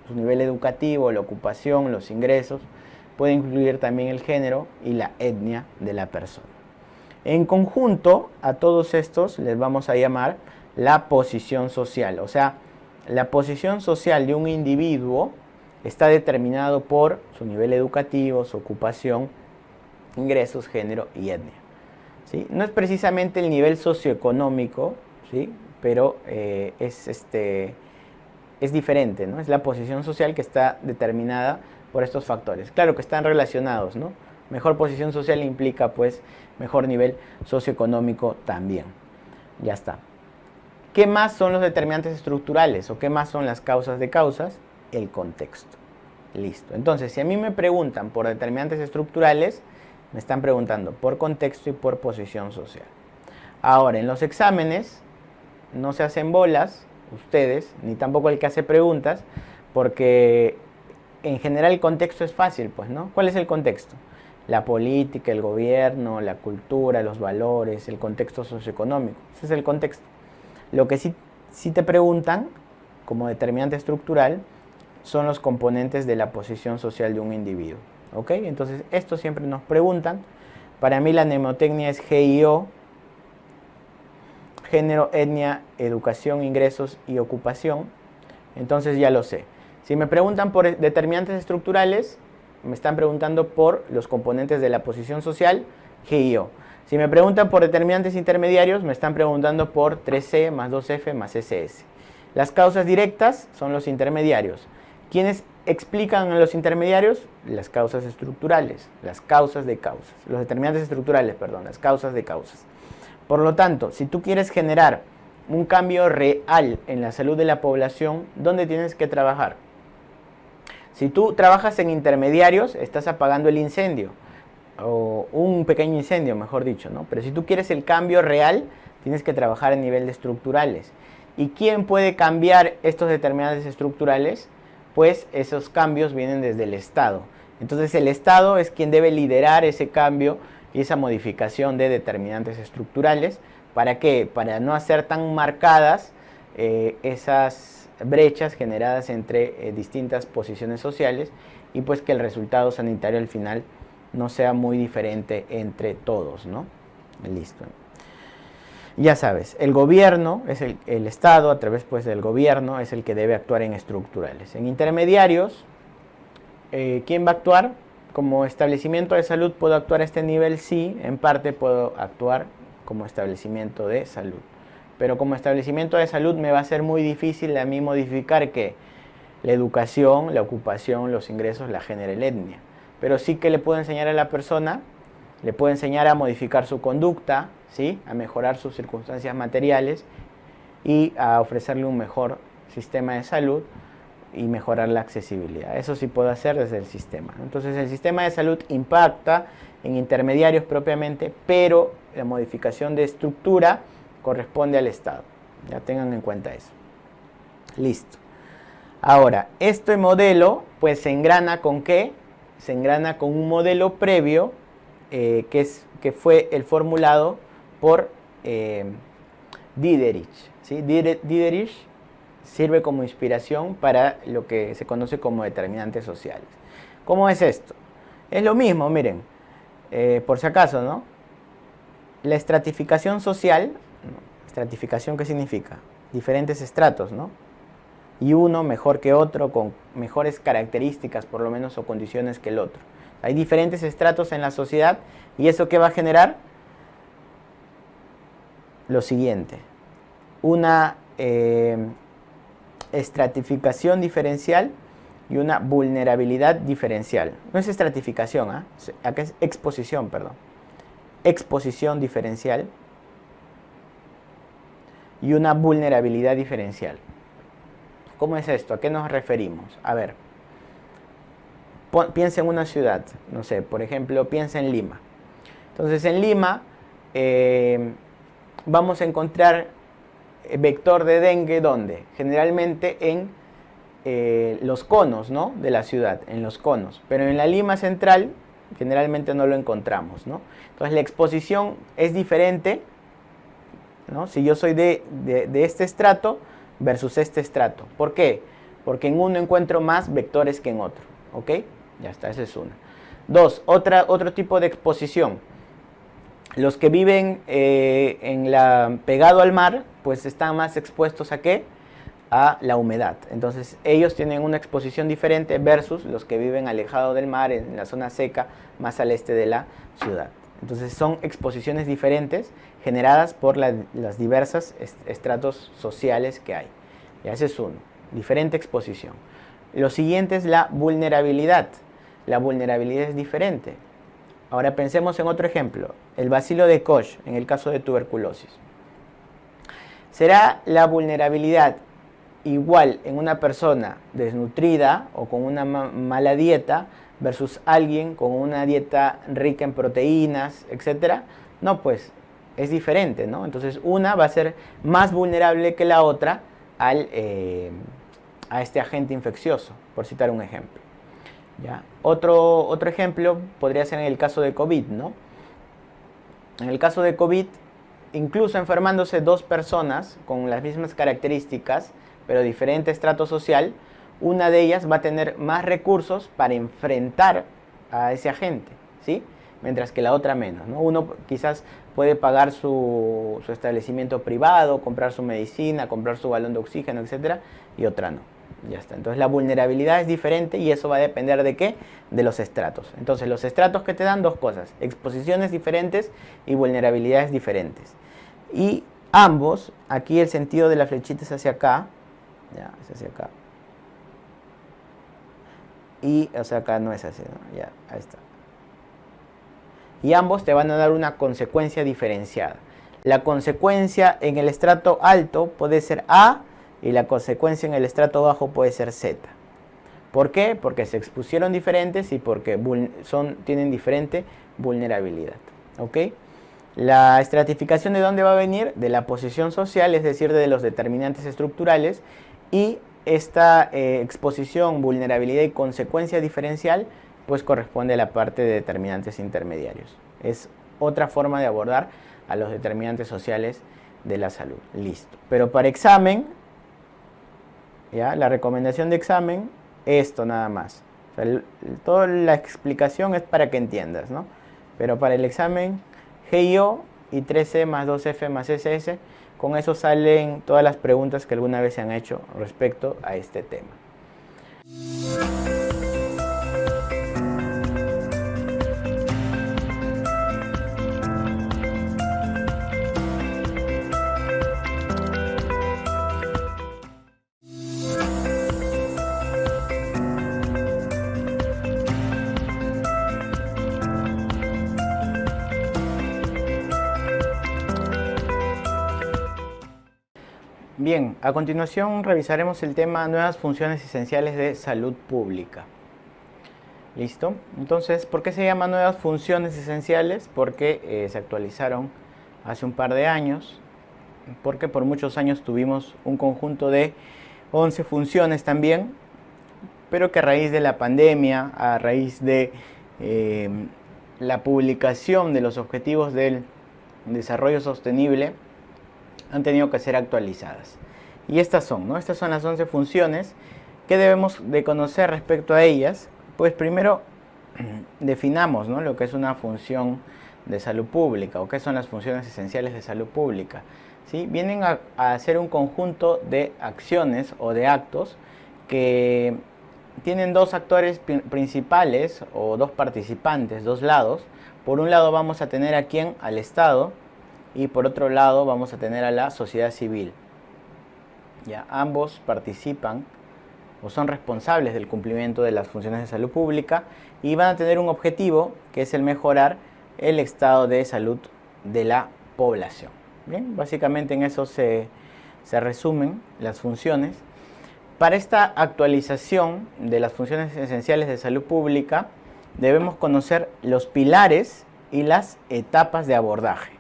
su nivel educativo, la ocupación, los ingresos, puede incluir también el género y la etnia de la persona. En conjunto, a todos estos les vamos a llamar la posición social. O sea, la posición social de un individuo está determinado por su nivel educativo, su ocupación, ingresos, género y etnia. ¿Sí? No es precisamente el nivel socioeconómico, ¿sí? Pero es diferente, ¿no? Es la posición social que está determinada por estos factores. Claro que están relacionados, ¿no? Mejor posición social implica, pues, mejor nivel socioeconómico también. Ya está. ¿Qué más son los determinantes estructurales o qué más son las causas de causas? El contexto. Listo. Entonces, si a mí me preguntan por determinantes estructurales, me están preguntando por contexto y por posición social. Ahora, en los exámenes no se hacen bolas ustedes, ni tampoco el que hace preguntas, porque en general el contexto es fácil, pues, ¿no? ¿Cuál es el contexto? La política, el gobierno, la cultura, los valores, el contexto socioeconómico. Ese es el contexto. Lo que sí te preguntan, como determinante estructural, son los componentes de la posición social de un individuo. ¿Ok? Entonces, esto siempre nos preguntan. Para mí la mnemotecnia es GIO, género, etnia, educación, ingresos y ocupación. Entonces ya lo sé. Si me preguntan por determinantes estructurales, me están preguntando por los componentes de la posición social, GIO. Si me preguntan por determinantes intermediarios, me están preguntando por 3C más 2F más SS. Las causas directas son los intermediarios. ¿Quiénes explican a los intermediarios? Las causas estructurales, las causas de causas, los determinantes estructurales, perdón, las causas de causas. Por lo tanto, si tú quieres generar un cambio real en la salud de la población, ¿dónde tienes que trabajar? Si tú trabajas en intermediarios, estás apagando el incendio, o un pequeño incendio, mejor dicho, ¿no? Pero si tú quieres el cambio real, tienes que trabajar a nivel de estructurales. ¿Y quién puede cambiar estos determinantes estructurales? Pues esos cambios vienen desde el Estado. Entonces el Estado es quien debe liderar ese cambio y esa modificación de determinantes estructurales. ¿Para qué? Para no hacer tan marcadas esas brechas generadas entre distintas posiciones sociales y pues que el resultado sanitario al final no sea muy diferente entre todos, ¿no? Listo. Ya sabes, el gobierno, es el Estado, a través pues del gobierno, es el que debe actuar en estructurales. En intermediarios, ¿quién va a actuar? Como establecimiento de salud, ¿puedo actuar a este nivel? Sí, en parte puedo actuar como establecimiento de salud. Pero como establecimiento de salud me va a ser muy difícil a mí modificar que la educación, la ocupación, los ingresos, la género y la etnia. Pero sí que le puedo enseñar a la persona, le puedo enseñar a modificar su conducta, ¿sí? A mejorar sus circunstancias materiales y a ofrecerle un mejor sistema de salud y mejorar la accesibilidad. Eso sí puedo hacer desde el sistema. Entonces el sistema de salud impacta en intermediarios propiamente, pero la modificación de estructura corresponde al Estado. Ya tengan en cuenta eso. Listo. Ahora, este modelo pues se engrana ¿con qué? Se engrana con un modelo previo que fue el formulado por Diderich, ¿sí? Diderich sirve como inspiración para lo que se conoce como determinantes sociales. ¿Cómo es esto? Es lo mismo, miren, por si acaso, ¿no? La estratificación social, ¿estratificación qué significa? Diferentes estratos, ¿no? Y uno mejor que otro, con mejores características por lo menos o condiciones que el otro. Hay diferentes estratos en la sociedad y eso ¿qué va a generar? Lo siguiente, una estratificación diferencial y una vulnerabilidad diferencial. No es estratificación, acá es exposición, perdón. Exposición diferencial y una vulnerabilidad diferencial. ¿Cómo es esto? ¿A qué nos referimos? A ver, piensa en una ciudad, no sé, por ejemplo, piensa en Lima. Entonces en Lima vamos a encontrar vector de dengue, ¿dónde? Generalmente en los conos, ¿no? De la ciudad, en los conos. Pero en la Lima central generalmente no lo encontramos, ¿no? Entonces la exposición es diferente, ¿no? Si yo soy de este estrato versus este estrato. ¿Por qué? Porque en uno encuentro más vectores que en otro, ¿ok? Ya está, esa es una. Dos, otro tipo de exposición. Los que viven pegado al mar, pues están más expuestos ¿a qué? A la humedad. Entonces ellos tienen una exposición diferente versus los que viven alejados del mar, en la zona seca, más al este de la ciudad. Entonces son exposiciones diferentes generadas por las diversas estratos sociales que hay. Y ese es uno, diferente exposición. Lo siguiente es la vulnerabilidad. La vulnerabilidad es diferente. Ahora pensemos en otro ejemplo, el bacilo de Koch en el caso de tuberculosis. ¿Será la vulnerabilidad igual en una persona desnutrida o con una mala dieta versus alguien con una dieta rica en proteínas, etcétera? No, pues es diferente, ¿no? Entonces una va a ser más vulnerable que la otra a este agente infeccioso, por citar un ejemplo. ¿Ya? Otro ejemplo podría ser en el caso de COVID, ¿no? En el caso de COVID, incluso enfermándose dos personas con las mismas características, pero diferente estrato social, una de ellas va a tener más recursos para enfrentar a ese agente, ¿sí? Mientras que la otra menos, ¿no? Uno quizás puede pagar su establecimiento privado, comprar su medicina, comprar su balón de oxígeno, etcétera, y otra no. Ya está. Entonces la vulnerabilidad es diferente y eso va a depender ¿de qué? De los estratos. Entonces los estratos que te dan dos cosas, exposiciones diferentes y vulnerabilidades diferentes. Y ambos, aquí el sentido de la flechita es hacia acá, Ya, es hacia acá. Y hacia acá no es así, ¿no? Ya, ahí está. Y ambos te van a dar una consecuencia diferenciada. La consecuencia en el estrato alto puede ser A y la consecuencia en el estrato bajo puede ser Z. ¿Por qué? Porque se expusieron diferentes y porque tienen diferente vulnerabilidad. ¿Ok? La estratificación, ¿de dónde va a venir? De la posición social, es decir, de los determinantes estructurales, y esta exposición, vulnerabilidad y consecuencia diferencial pues corresponde a la parte de determinantes intermediarios. Es otra forma de abordar a los determinantes sociales de la salud. Listo. Pero para examen, ¿ya? La recomendación de examen, esto nada más. O sea, toda la explicación es para que entiendas, ¿no? Pero para el examen, GIO y 3C más 2F más SS, con eso salen todas las preguntas que alguna vez se han hecho respecto a este tema. Bien, a continuación revisaremos el tema nuevas funciones esenciales de salud pública. ¿Listo? Entonces, ¿por qué se llama nuevas funciones esenciales? Porque se actualizaron hace un par de años, porque por muchos años tuvimos un conjunto de 11 funciones también, pero que a raíz de la pandemia, a raíz de la publicación de los objetivos del desarrollo sostenible, han tenido que ser actualizadas. Y estas son, ¿no? Estas son las 11 funciones que debemos de conocer respecto a ellas. Pues primero definamos, ¿no?, lo que es una función de salud pública o qué son las funciones esenciales de salud pública. ¿Sí? Vienen a ser un conjunto de acciones o de actos que tienen dos actores principales o dos participantes, dos lados. Por un lado vamos a tener a quién, al Estado, y por otro lado vamos a tener a la sociedad civil. Ya, ambos participan o son responsables del cumplimiento de las funciones de salud pública y van a tener un objetivo que es el mejorar el estado de salud de la población. Bien, básicamente en eso se resumen las funciones. Para esta actualización de las funciones esenciales de salud pública debemos conocer los pilares y las etapas de abordaje.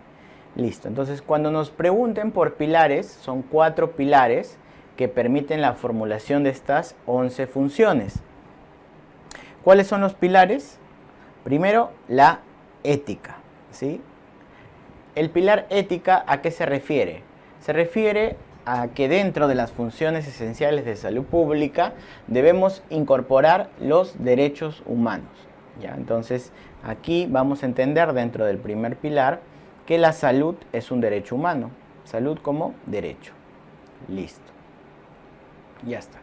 Listo, entonces cuando nos pregunten por pilares, son 4 pilares que permiten la formulación de estas 11 funciones. ¿Cuáles son los pilares? Primero, la ética, ¿sí? El pilar ética, ¿a qué se refiere? Se refiere a que dentro de las funciones esenciales de salud pública debemos incorporar los derechos humanos, ¿ya? Entonces, aquí vamos a entender dentro del primer pilar que la salud es un derecho humano. Salud como derecho. Listo. Ya está.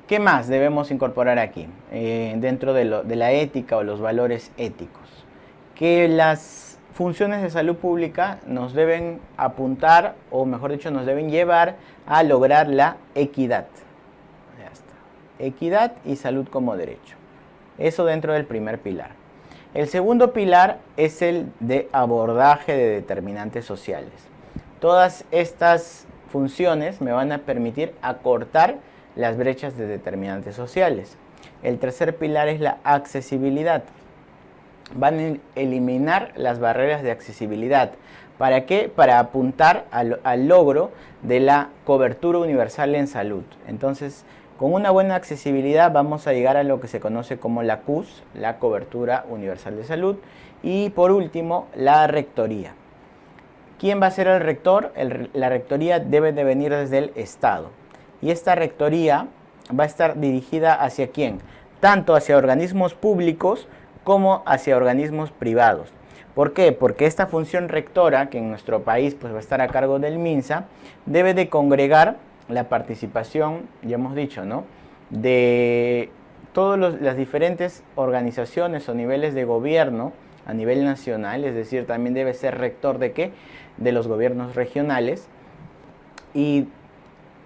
¿Qué más debemos incorporar aquí? Dentro de la ética o los valores éticos. Que las funciones de salud pública nos deben apuntar, o mejor dicho, nos deben llevar a lograr la equidad. Ya está. Equidad y salud como derecho. Eso dentro del primer pilar. El segundo pilar es el de abordaje de determinantes sociales. Todas estas funciones me van a permitir acortar las brechas de determinantes sociales. El tercer pilar es la accesibilidad. Van a eliminar las barreras de accesibilidad. ¿Para qué? Para apuntar al logro de la cobertura universal en salud. Entonces, con una buena accesibilidad vamos a llegar a lo que se conoce como la CUS, la cobertura universal de salud. Y por último, la rectoría. ¿Quién va a ser el rector? La rectoría debe de venir desde el Estado. Y esta rectoría va a estar dirigida ¿hacia quién? Tanto hacia organismos públicos como hacia organismos privados. ¿Por qué? Porque esta función rectora, que en nuestro país pues, va a estar a cargo del MINSA, debe de congregar la participación, ya hemos dicho, ¿no?, de todas las diferentes organizaciones o niveles de gobierno a nivel nacional, es decir, también debe ser rector de ¿qué? De los gobiernos regionales, y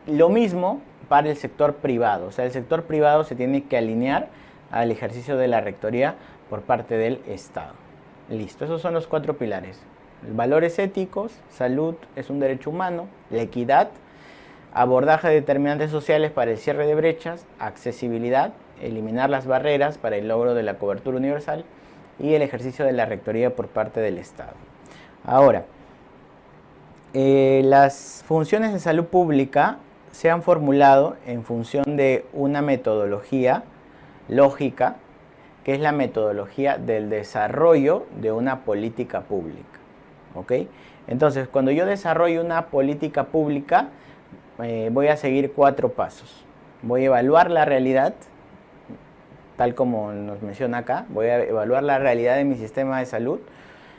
Lo mismo para el sector privado, o sea, el sector privado se tiene que alinear al ejercicio de la rectoría por parte del Estado. Listo, esos son los 4 pilares. Valores éticos, salud es un derecho humano, la equidad, abordaje de determinantes sociales para el cierre de brechas, accesibilidad, eliminar las barreras para el logro de la cobertura universal y el ejercicio de la rectoría por parte del Estado. Ahora, las funciones de salud pública se han formulado en función de una metodología lógica, que es la metodología del desarrollo de una política pública. ¿Ok? Entonces, cuando yo desarrollo una política pública, voy a seguir 4 pasos. Voy a evaluar la realidad, tal como nos menciona acá. Voy a evaluar la realidad de mi sistema de salud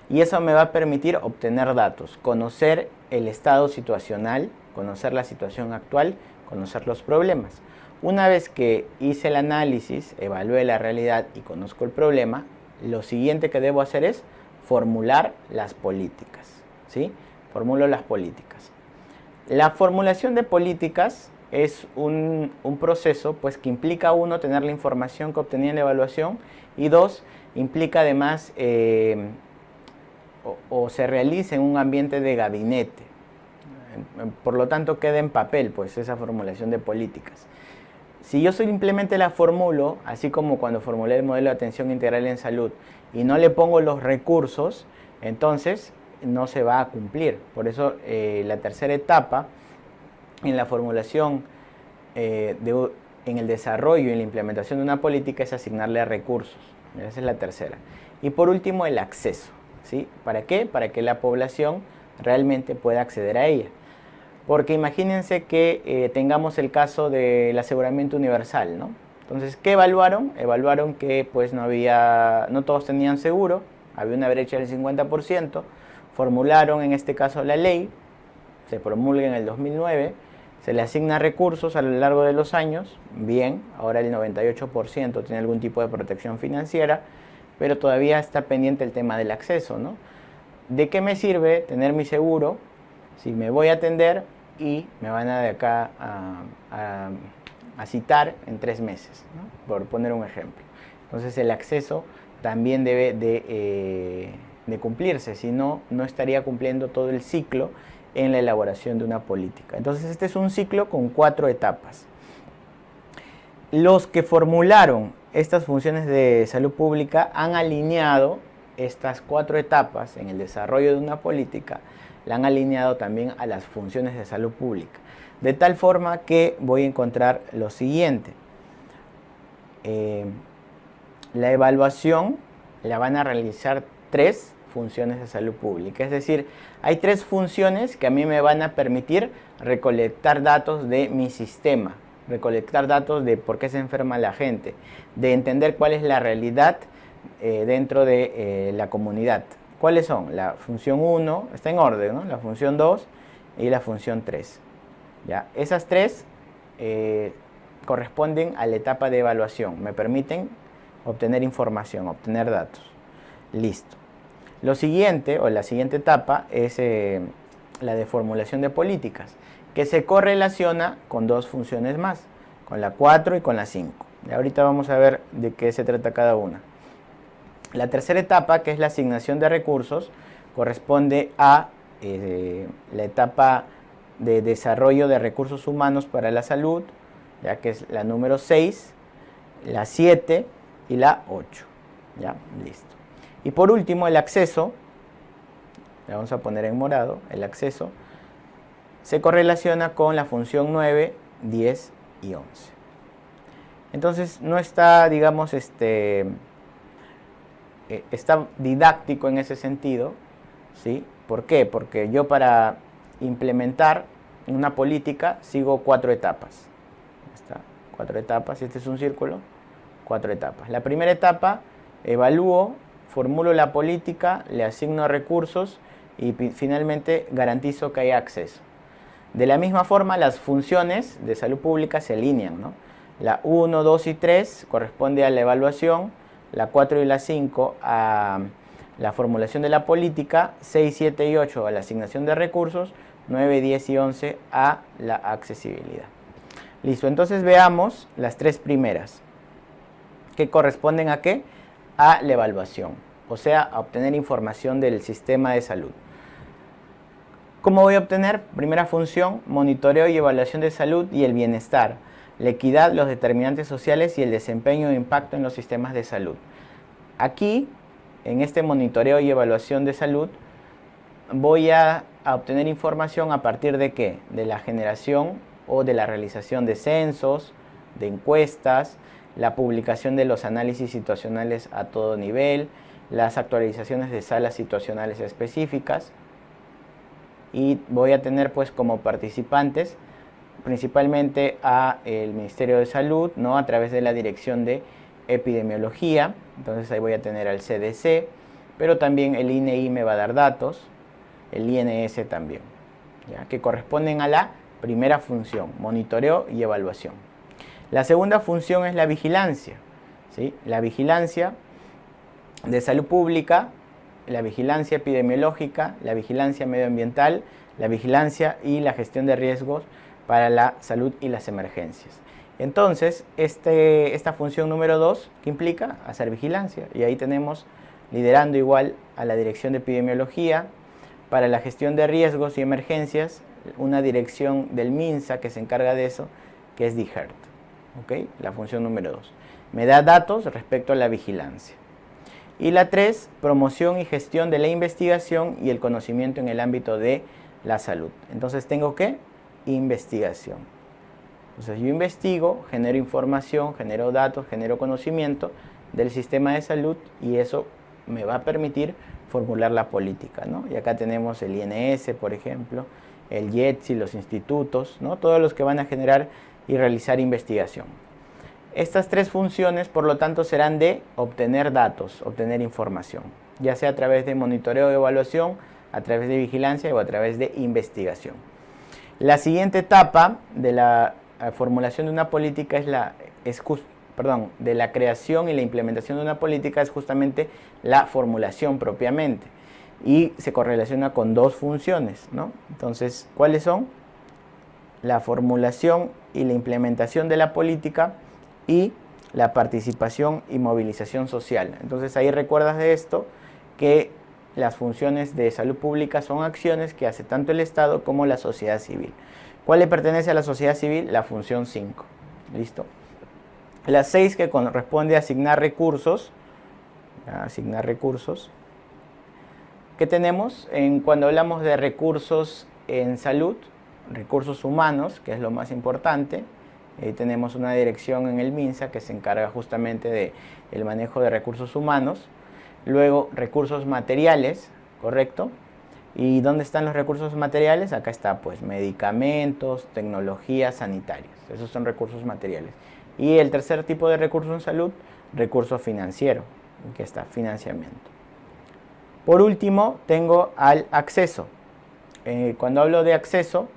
y eso me va a permitir obtener datos, conocer el estado situacional, conocer la situación actual, conocer los problemas. Una vez que hice el análisis, evalué la realidad y conozco el problema, lo siguiente que debo hacer es formular las políticas, ¿sí? Formulo las políticas. La formulación de políticas es un proceso pues, que implica, 1, tener la información que obtenía en la evaluación y 2, implica además o se realiza en un ambiente de gabinete. Por lo tanto, queda en papel pues, esa formulación de políticas. Si yo simplemente la formulo, así como cuando formulé el modelo de atención integral en salud, y no le pongo los recursos, entonces no se va a cumplir. Por eso la tercera etapa en la formulación, en el desarrollo y en la implementación de una política es asignarle recursos. Esa es la tercera. Y por último, el acceso, ¿sí? ¿Para qué? Para que la población realmente pueda acceder a ella. Porque imagínense que tengamos el caso del aseguramiento universal, ¿no? Entonces, ¿qué evaluaron? Evaluaron que pues no todos tenían seguro, había una brecha del 50%, formularon en este caso la ley, se promulga en el 2009, se le asigna recursos a lo largo de los años, bien, ahora el 98% tiene algún tipo de protección financiera, pero todavía está pendiente el tema del acceso, ¿no? ¿De qué me sirve tener mi seguro si me voy a atender y me van de acá a citar en 3 meses, ¿no? Por poner un ejemplo? Entonces el acceso también debe de cumplirse, si no, no estaría cumpliendo todo el ciclo en la elaboración de una política. Entonces este es un ciclo con 4 etapas. Los que formularon estas funciones de salud pública han alineado estas 4 etapas en el desarrollo de una política, la han alineado también a las funciones de salud pública. De tal forma que voy a encontrar lo siguiente. La evaluación la van a realizar 3 funciones de salud pública. Es decir, hay 3 funciones que a mí me van a permitir recolectar datos de mi sistema, recolectar datos de por qué se enferma la gente, de entender cuál es la realidad dentro de la comunidad. ¿Cuáles son? La función 1, está en orden, ¿no? La función 2 y la función 3. ¿Ya? Esas 3 corresponden a la etapa de evaluación, me permiten obtener información, obtener datos. Listo. Lo siguiente, o la siguiente etapa, es la de formulación de políticas, que se correlaciona con 2 funciones más, con la 4 y con la 5. Y ahorita vamos a ver de qué se trata cada una. La tercera etapa, que es la asignación de recursos, corresponde a la etapa de desarrollo de recursos humanos para la salud, ya que es la número 6, la 7 y la 8. ¿Ya? Listo. Y por último, el acceso, le vamos a poner en morado, el acceso, se correlaciona con la función 9, 10 y 11. Entonces, no está, digamos, está didáctico en ese sentido, ¿sí? ¿Por qué? Porque yo para implementar una política sigo 4 etapas. Está, 4 etapas, este es un círculo, 4 etapas. La primera etapa, evalúo, formulo la política, le asigno recursos y finalmente garantizo que haya acceso. De la misma forma, las funciones de salud pública se alinean, ¿no? La 1, 2 y 3 corresponde a la evaluación, la 4 y la 5 a la formulación de la política, 6, 7 y 8 a la asignación de recursos, 9, 10 y 11 a la accesibilidad. Listo, entonces veamos las tres primeras, que corresponden ¿a qué? A la evaluación, o sea, a obtener información del sistema de salud. ¿Cómo voy a obtener? Primera función, monitoreo y evaluación de salud y el bienestar, la equidad, los determinantes sociales y el desempeño e impacto en los sistemas de salud. Aquí, en este monitoreo y evaluación de salud, voy a obtener información a partir de ¿qué? De la generación o de la realización de censos, de encuestas, la publicación de los análisis situacionales a todo nivel, las actualizaciones de salas situacionales específicas, y voy a tener pues como participantes principalmente a el Ministerio de Salud, ¿no? A través de la Dirección de Epidemiología. Entonces ahí voy a tener al CDC, pero también el INEI me va a dar datos, el INS también, ¿ya? Que corresponden a la primera función, monitoreo y evaluación. La segunda función es la vigilancia, ¿sí? La vigilancia de salud pública, la vigilancia epidemiológica, la vigilancia medioambiental, la vigilancia y la gestión de riesgos para la salud y las emergencias. Entonces, esta función número 2, ¿qué implica? Hacer vigilancia. Y ahí tenemos liderando igual a la Dirección de Epidemiología, para la gestión de riesgos y emergencias, una dirección del MINSA que se encarga de eso, que es DIGERT. ¿Okay? La función número 2. Me da datos respecto a la vigilancia. Y la 3, promoción y gestión de la investigación y el conocimiento en el ámbito de la salud. Entonces tengo que investigación. Entonces yo investigo, genero información, genero datos, genero conocimiento del sistema de salud y eso me va a permitir formular la política, ¿no? Y acá tenemos el INS, por ejemplo, el IETSI, los institutos, ¿no? Todos los que van a generar y realizar investigación. Estas tres funciones, por lo tanto, serán de obtener datos, obtener información, ya sea a través de monitoreo de evaluación, a través de vigilancia o a través de investigación. La siguiente etapa de la formulación de una política de la creación y la implementación de una política es justamente la formulación propiamente y se correlaciona con dos funciones, ¿no? Entonces, ¿cuáles son? La formulación y la implementación de la política y la participación y movilización social. Entonces ahí recuerdas de esto que las funciones de salud pública son acciones que hace tanto el Estado como la sociedad civil. ¿Cuál le pertenece a la sociedad civil? La función 5. ¿Listo? La 6 que corresponde a asignar recursos. Asignar recursos. ¿Qué tenemos? Cuando hablamos de recursos en salud, recursos humanos, que es lo más importante, tenemos una dirección en el MINSA que se encarga justamente del manejo de recursos humanos. Luego, recursos materiales, ¿correcto? ¿Y dónde están los recursos materiales? Acá está, pues, medicamentos, tecnologías sanitarias. Esos son recursos materiales. Y el tercer tipo de recurso en salud, recurso financiero, que está financiamiento. Por último, tengo al acceso. Cuando hablo de acceso,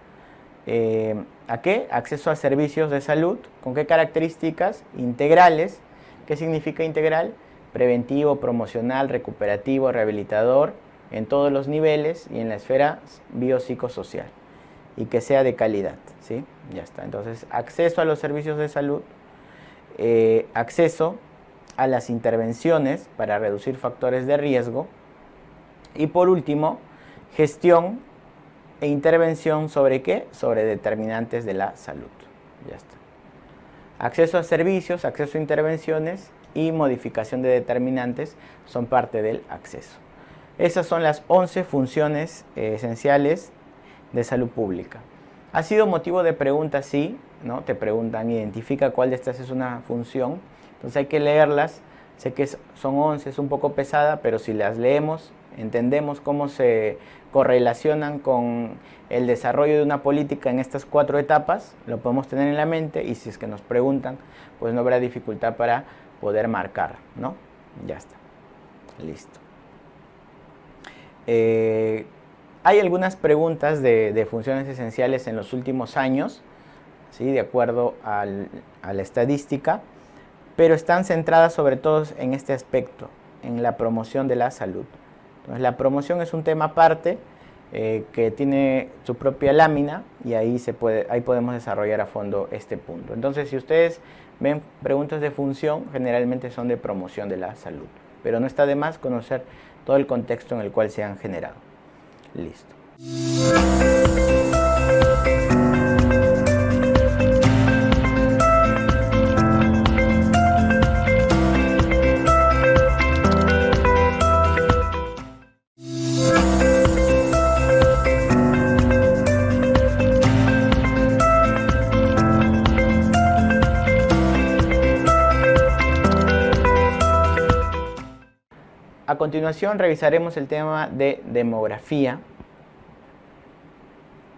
¿a qué? Acceso a servicios de salud. ¿Con qué características? Integrales. ¿Qué significa integral? Preventivo, promocional, recuperativo, rehabilitador, en todos los niveles y en la esfera biopsicosocial. Y que sea de calidad, ¿sí? Ya está. Entonces, acceso a los servicios de salud, acceso a las intervenciones para reducir factores de riesgo y por último, gestión e intervención sobre ¿qué? Sobre determinantes de la salud. Ya está. Acceso a servicios, acceso a intervenciones y modificación de determinantes son parte del acceso. Esas son las 11 funciones esenciales de salud pública. ¿Ha sido motivo de pregunta? Sí, ¿no? Te preguntan, identifica cuál de estas es una función. Entonces hay que leerlas. Sé que son 11, es un poco pesada, pero si las leemos, entendemos cómo se correlacionan con el desarrollo de una política en estas 4 etapas, lo podemos tener en la mente y si es que nos preguntan, pues no habrá dificultad para poder marcar, ¿no? Ya está. Listo. Hay algunas preguntas de funciones esenciales en los últimos años, ¿sí? De acuerdo a la estadística, pero están centradas sobre todo en este aspecto, en la promoción de la salud. Entonces, la promoción es un tema aparte, que tiene su propia lámina y ahí podemos desarrollar a fondo este punto. Entonces, si ustedes ven preguntas de función, generalmente son de promoción de la salud, pero no está de más conocer todo el contexto en el cual se han generado. Listo. A continuación revisaremos el tema de demografía.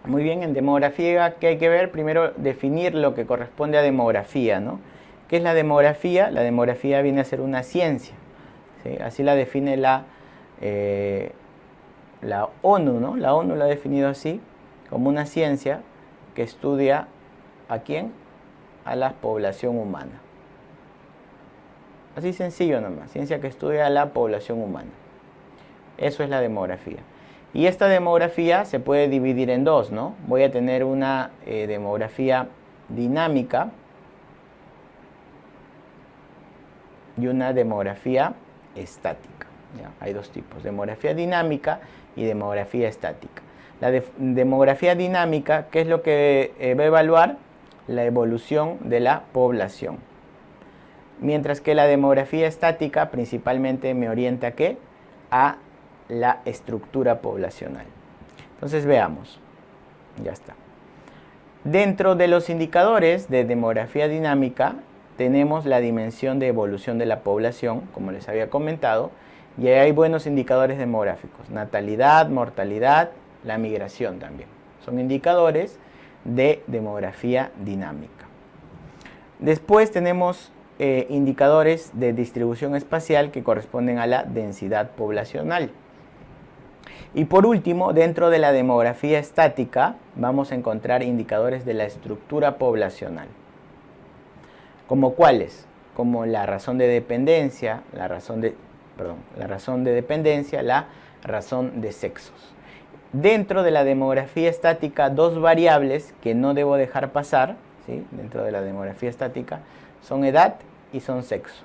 Muy bien, en demografía, ¿qué hay que ver? Primero, definir lo que corresponde a demografía, ¿no? ¿Qué es la demografía? La demografía viene a ser una ciencia, ¿sí? Así la define la ONU, ¿no? La ONU la ha definido así, como una ciencia que estudia ¿a quién? A la población humana. Así sencillo nomás, ciencia que estudia la población humana. Eso es la demografía. Y esta demografía se puede dividir en dos, ¿no? Voy a tener una demografía dinámica y una demografía estática. ¿Ya? Hay dos tipos, demografía dinámica y demografía estática. La demografía dinámica, ¿qué es lo que va a evaluar? La evolución de la población. Mientras que la demografía estática principalmente me orienta ¿a qué? A la estructura poblacional. Entonces veamos. Ya está. Dentro de los indicadores de demografía dinámica tenemos la dimensión de evolución de la población, como les había comentado, y hay buenos indicadores demográficos. Natalidad, mortalidad, la migración también. Son indicadores de demografía dinámica. Después tenemos indicadores de distribución espacial que corresponden a la densidad poblacional. Y por último, dentro de la demografía estática vamos a encontrar indicadores de la estructura poblacional. ¿Como cuáles? Como la razón de dependencia, la razón de sexos. Dentro de la demografía estática, dos variables que no debo dejar pasar, ¿sí? Dentro de la demografía estática, son edad y son sexo.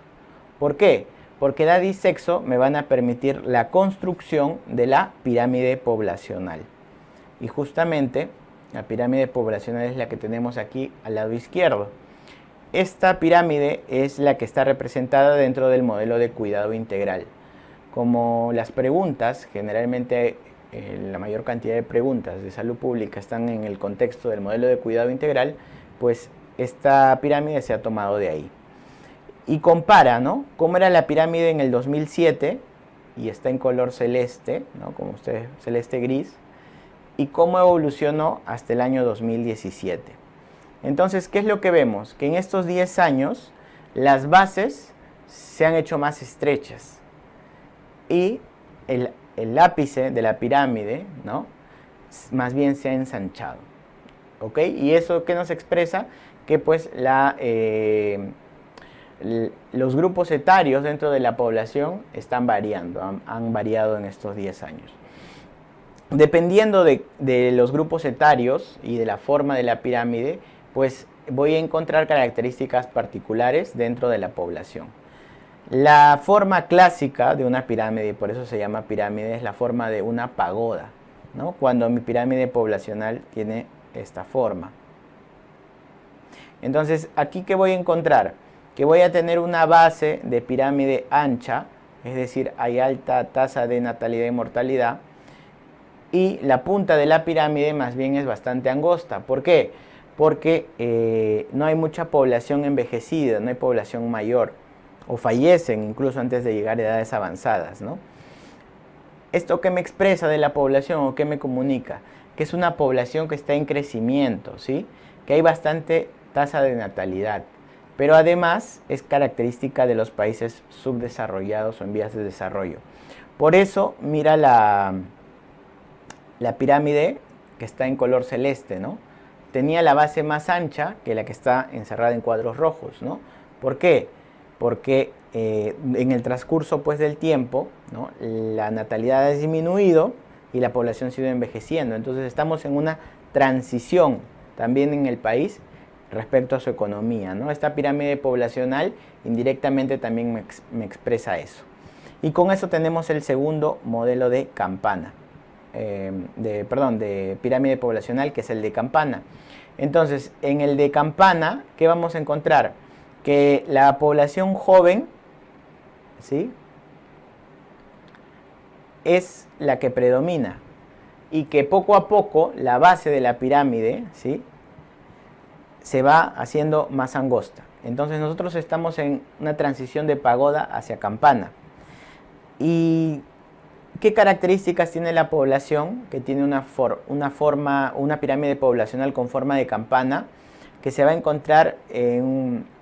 ¿Por qué? Porque edad y sexo me van a permitir la construcción de la pirámide poblacional. Y justamente la pirámide poblacional es la que tenemos aquí al lado izquierdo. Esta pirámide es la que está representada dentro del modelo de cuidado integral. Como las preguntas, generalmente la mayor cantidad de preguntas de salud pública están en el contexto del modelo de cuidado integral, pues esta pirámide se ha tomado de ahí. Y compara, ¿no? Cómo era la pirámide en el 2007, y está en color celeste, ¿no? Como ustedes, celeste gris, y cómo evolucionó hasta el año 2017. Entonces, ¿qué es lo que vemos? Que en estos 10 años las bases se han hecho más estrechas y el ápice de la pirámide, ¿no? Más bien se ha ensanchado. ¿Ok? Y eso, ¿qué nos expresa? Que pues los grupos etarios dentro de la población están variando, han variado en estos 10 años. Dependiendo de los grupos etarios y de la forma de la pirámide, pues voy a encontrar características particulares dentro de la población. La forma clásica de una pirámide, y por eso se llama pirámide, es la forma de una pagoda, ¿no? Cuando mi pirámide poblacional tiene esta forma. Entonces, ¿aquí qué voy a encontrar? Que voy a tener una base de pirámide ancha, es decir, hay alta tasa de natalidad y mortalidad, y la punta de la pirámide más bien es bastante angosta. ¿Por qué? Porque no hay mucha población envejecida, no hay población mayor, o fallecen incluso antes de llegar a edades avanzadas, ¿no? ¿Esto qué me expresa de la población o qué me comunica? Que es una población que está en crecimiento, ¿sí? Que hay bastante tasa de natalidad. Pero además es característica de los países subdesarrollados o en vías de desarrollo. Por eso, mira la pirámide que está en color celeste, ¿no? Tenía la base más ancha que la que está encerrada en cuadros rojos, ¿no? ¿Por qué? Porque en el transcurso pues, del tiempo, ¿no? La natalidad ha disminuido, y la población sigue envejeciendo. Entonces estamos en una transición también en el país respecto a su economía, ¿no? Esta pirámide poblacional indirectamente también me expresa eso. Y con eso tenemos el segundo modelo de campana, de pirámide poblacional, que es el de campana. Entonces, en el de campana, ¿qué vamos a encontrar? Que la población joven, ¿sí?, es la que predomina y que poco a poco la base de la pirámide, ¿sí?, se va haciendo más angosta. Entonces nosotros estamos en una transición de pagoda hacia campana. ¿Y qué características tiene la población? Que tiene una pirámide poblacional con forma de campana, que se va a encontrar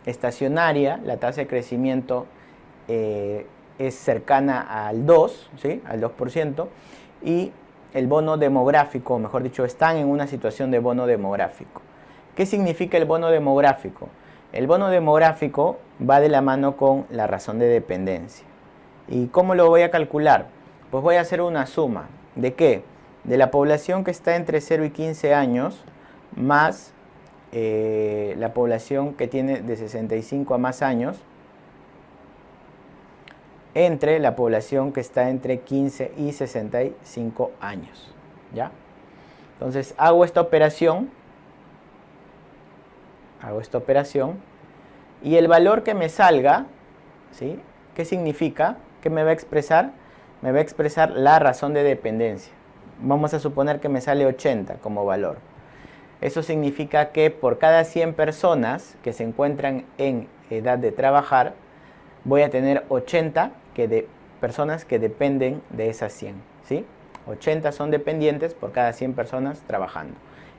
estacionaria. La tasa de crecimiento es cercana al 2, ¿sí?, al 2%, y el bono demográfico, mejor dicho, están en una situación de bono demográfico. ¿Qué significa el bono demográfico? El bono demográfico va de la mano con la razón de dependencia. ¿Y cómo lo voy a calcular? Pues voy a hacer una suma. ¿De qué? De la población que está entre 0 y 15 años, más la población que tiene de 65 a más años, entre la población que está entre 15 y 65 años. ¿Ya? Entonces hago esta operación y el valor que me salga, ¿sí?, ¿qué significa? ¿Qué me va a expresar? Me va a expresar la razón de dependencia. Vamos a suponer que me sale 80 como valor. Eso significa que por cada 100 personas que se encuentran en edad de trabajar, voy a tener 80 personas que dependen de esas 100, ¿sí? 80 son dependientes por cada 100 personas trabajando.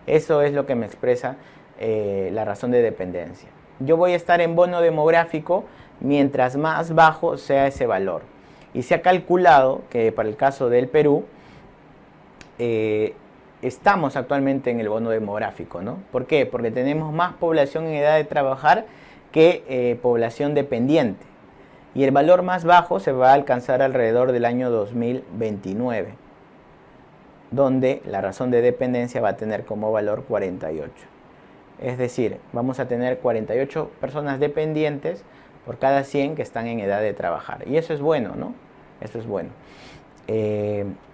Eso es lo que me expresa la razón de dependencia. Yo voy a estar en bono demográfico mientras más bajo sea ese valor. Y se ha calculado que para el caso del Perú, estamos actualmente en el bono demográfico, ¿no? ¿Por qué? Porque tenemos más población en edad de trabajar que población dependiente. Y el valor más bajo se va a alcanzar alrededor del año 2029, donde la razón de dependencia va a tener como valor 48. Es decir, vamos a tener 48 personas dependientes por cada 100 que están en edad de trabajar. Y eso es bueno, ¿no? Eso es bueno.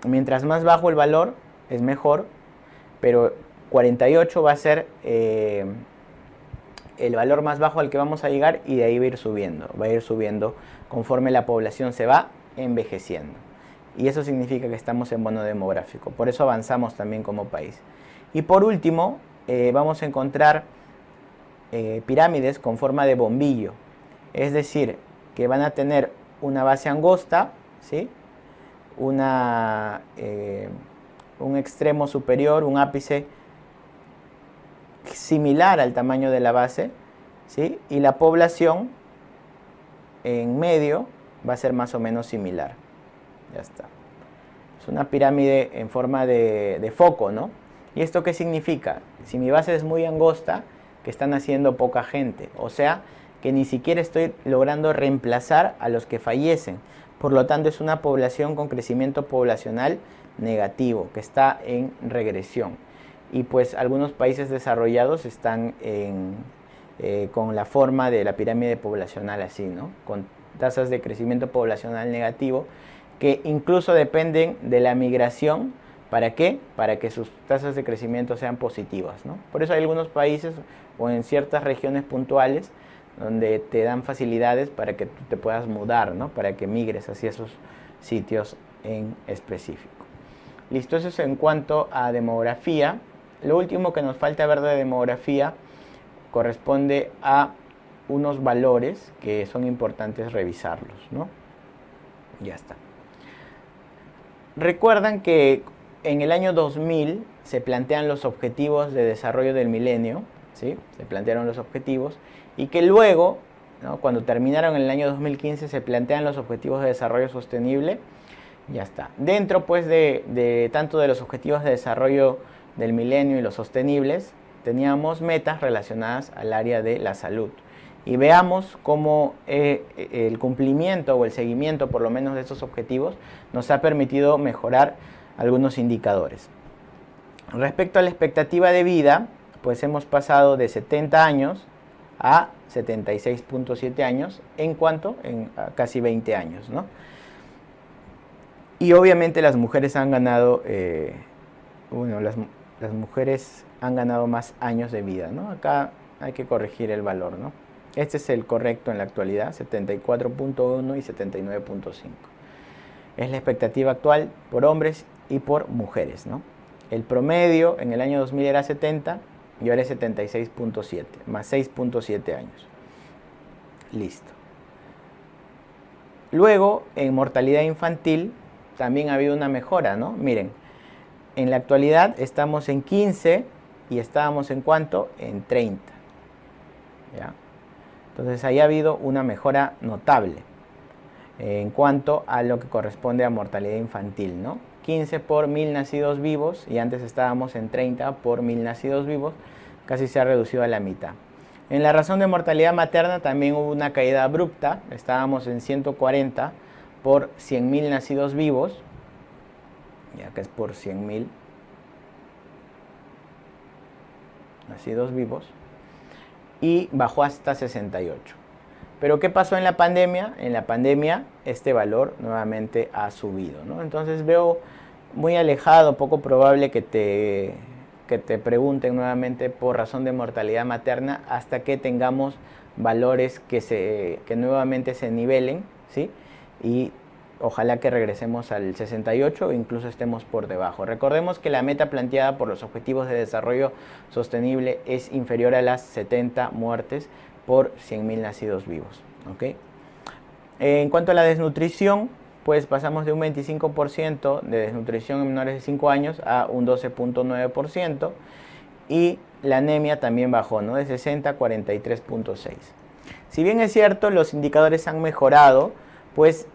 Mientras más bajo el valor, es mejor, pero 48 va a ser el valor más bajo al que vamos a llegar, y de ahí va a ir subiendo conforme la población se va envejeciendo. Y eso significa que estamos en bono demográfico. Por eso avanzamos también como país. Y por último, vamos a encontrar pirámides con forma de bombillo. Es decir, que van a tener una base angosta, ¿sí?, un extremo superior, un ápice similar al tamaño de la base, ¿sí?, y la población en medio va a ser más o menos similar. Ya está. Es una pirámide en forma de foco, ¿no? ¿Y esto qué significa? Si mi base es muy angosta, que están haciendo poca gente, o sea, que ni siquiera estoy logrando reemplazar a los que fallecen. Por lo tanto, es una población con crecimiento poblacional negativo, que está en regresión. Y pues algunos países desarrollados están con la forma de la pirámide poblacional así, ¿no? Con tasas de crecimiento poblacional negativo, que incluso dependen de la migración. ¿Para qué? Para que sus tasas de crecimiento sean positivas, ¿no? Por eso hay algunos países o en ciertas regiones puntuales donde te dan facilidades para que tú te puedas mudar, ¿no?, para que migres hacia esos sitios en específico. Listo, eso es en cuanto a demografía. Lo último que nos falta ver de demografía corresponde a unos valores que son importantes revisarlos, ¿no? Ya está. Recuerdan que en el año 2000 se plantean los objetivos de desarrollo del milenio, ¿sí? Se plantearon los objetivos, y que luego, ¿no?, cuando terminaron en el año 2015 se plantean los objetivos de desarrollo sostenible. Ya está. Dentro pues de tanto de los objetivos de desarrollo del milenio y los sostenibles, teníamos metas relacionadas al área de la salud. Y veamos cómo el cumplimiento o el seguimiento por lo menos de estos objetivos nos ha permitido mejorar algunos indicadores. Respecto a la expectativa de vida, pues hemos pasado de 70 años a 76.7 años, ¿en cuanto? En casi 20 años, ¿no? Y obviamente las mujeres han ganado, las mujeres han ganado más años de vida, ¿no? Acá hay que corregir el valor, ¿no? Este es el correcto en la actualidad, 74.1 y 79.5. Es la expectativa actual por hombres y por mujeres, ¿no? El promedio en el año 2000 era 70 y ahora es 76.7, más 6.7 años. Listo. Luego, en mortalidad infantil también ha habido una mejora, ¿no? Miren, en la actualidad estamos en 15 y estábamos en ¿cuánto? En 30. ¿Ya? Entonces ahí ha habido una mejora notable en cuanto a lo que corresponde a mortalidad infantil, ¿no? 15 por 1000 nacidos vivos y antes estábamos en 30 por 1000 nacidos vivos, casi se ha reducido a la mitad. En la razón de mortalidad materna también hubo una caída abrupta, estábamos en 140 por 100.000 nacidos vivos, ya que es por 100.000 nacidos vivos, y bajó hasta 68. Pero ¿qué pasó en la pandemia? En la pandemia este valor nuevamente ha subido, ¿no? Entonces veo muy alejado, poco probable que te pregunten nuevamente por razón de mortalidad materna hasta que tengamos valores que nuevamente se nivelen, ¿sí? Y ojalá que regresemos al 68 o incluso estemos por debajo. Recordemos que la meta planteada por los Objetivos de Desarrollo Sostenible es inferior a las 70 muertes por 100.000 nacidos vivos, ¿ok? En cuanto a la desnutrición, pues pasamos de un 25% de desnutrición en menores de 5 años a un 12.9% y la anemia también bajó, ¿no? De 60 a 43.6. Si bien es cierto, los indicadores han mejorado, pues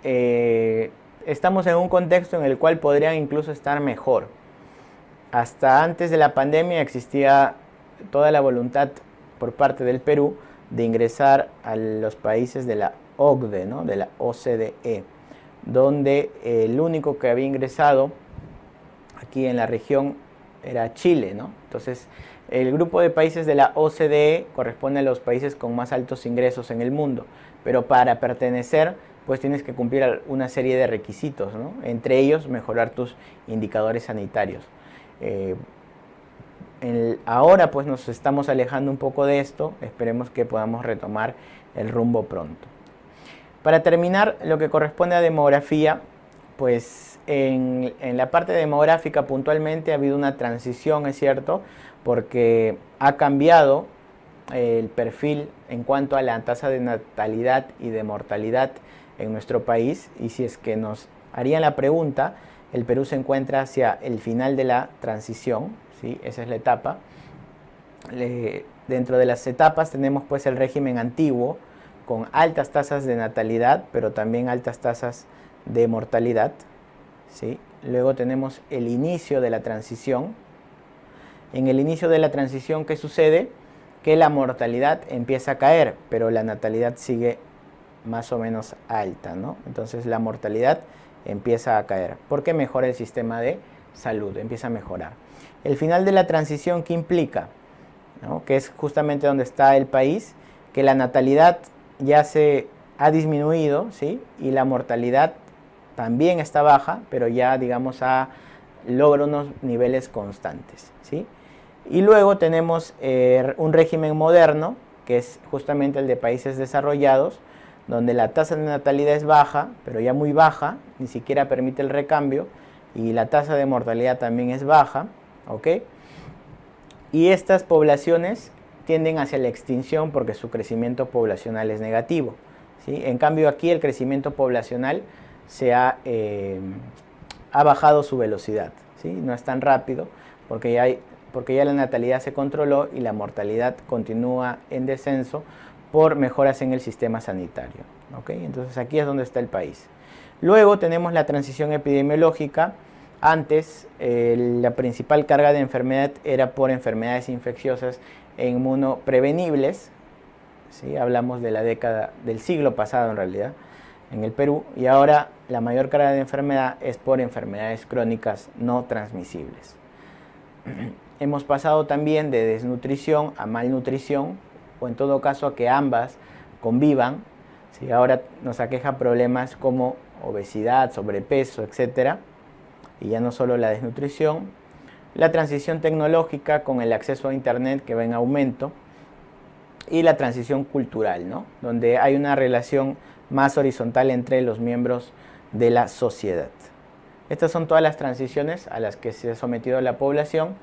estamos en un contexto en el cual podrían incluso estar mejor. Hasta antes de la pandemia existía toda la voluntad por parte del Perú de ingresar a los países de la OCDE, ¿no? De la OCDE, donde el único que había ingresado aquí en la región era Chile, ¿no? Entonces, el grupo de países de la OCDE corresponde a los países con más altos ingresos en el mundo, pero para pertenecer, pues tienes que cumplir una serie de requisitos, ¿no? Entre ellos, mejorar tus indicadores sanitarios. Ahora pues nos estamos alejando un poco de esto, esperemos que podamos retomar el rumbo pronto. Para terminar, lo que corresponde a demografía, pues en la parte demográfica puntualmente ha habido una transición, es cierto, porque ha cambiado el perfil en cuanto a la tasa de natalidad y de mortalidad en nuestro país, y si es que nos harían la pregunta, el Perú se encuentra hacia el final de la transición, ¿sí? Esa es la etapa. Dentro de las etapas tenemos pues el régimen antiguo, con altas tasas de natalidad, pero también altas tasas de mortalidad, ¿sí? Luego tenemos el inicio de la transición. En el inicio de la transición, ¿qué sucede? Que la mortalidad empieza a caer, pero la natalidad sigue más o menos alta, ¿no? Entonces la mortalidad empieza a caer, porque mejora el sistema de salud, empieza a mejorar. El final de la transición, ¿qué implica? ¿No? Que es justamente donde está el país, que la natalidad ya se ha disminuido, ¿sí? Y la mortalidad también está baja, pero ya, digamos, logra unos niveles constantes, ¿sí? Y luego tenemos un régimen moderno, que es justamente el de países desarrollados, donde la tasa de natalidad es baja, pero ya muy baja, ni siquiera permite el recambio, y la tasa de mortalidad también es baja, ¿ok? Y estas poblaciones tienden hacia la extinción porque su crecimiento poblacional es negativo, ¿sí? En cambio aquí el crecimiento poblacional ha bajado su velocidad, ¿sí? No es tan rápido porque ya la natalidad se controló y la mortalidad continúa en descenso por mejoras en el sistema sanitario, ¿ok? Entonces aquí es donde está el país. Luego tenemos la transición epidemiológica. Antes la principal carga de enfermedad era por enfermedades infecciosas e inmunoprevenibles, ¿sí? Hablamos de la década del siglo pasado en realidad. en el Perú, y ahora la mayor carga de enfermedad es por enfermedades crónicas no transmisibles. Hemos pasado también de desnutrición a malnutrición, o en todo caso a que ambas convivan. ¿Sí? Ahora nos aqueja problemas como obesidad, sobrepeso, etc. Y ya no solo la desnutrición. La transición tecnológica con el acceso a Internet que va en aumento. Y la transición cultural, ¿no? Donde hay una relación más horizontal entre los miembros de la sociedad. Estas son todas las transiciones a las que se ha sometido la población.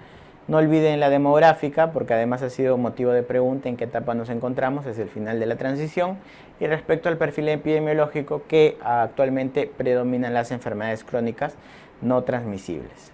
No olviden la demográfica, porque además ha sido motivo de pregunta en qué etapa nos encontramos, es el final de la transición. Y respecto al perfil epidemiológico, que actualmente predominan las enfermedades crónicas no transmisibles.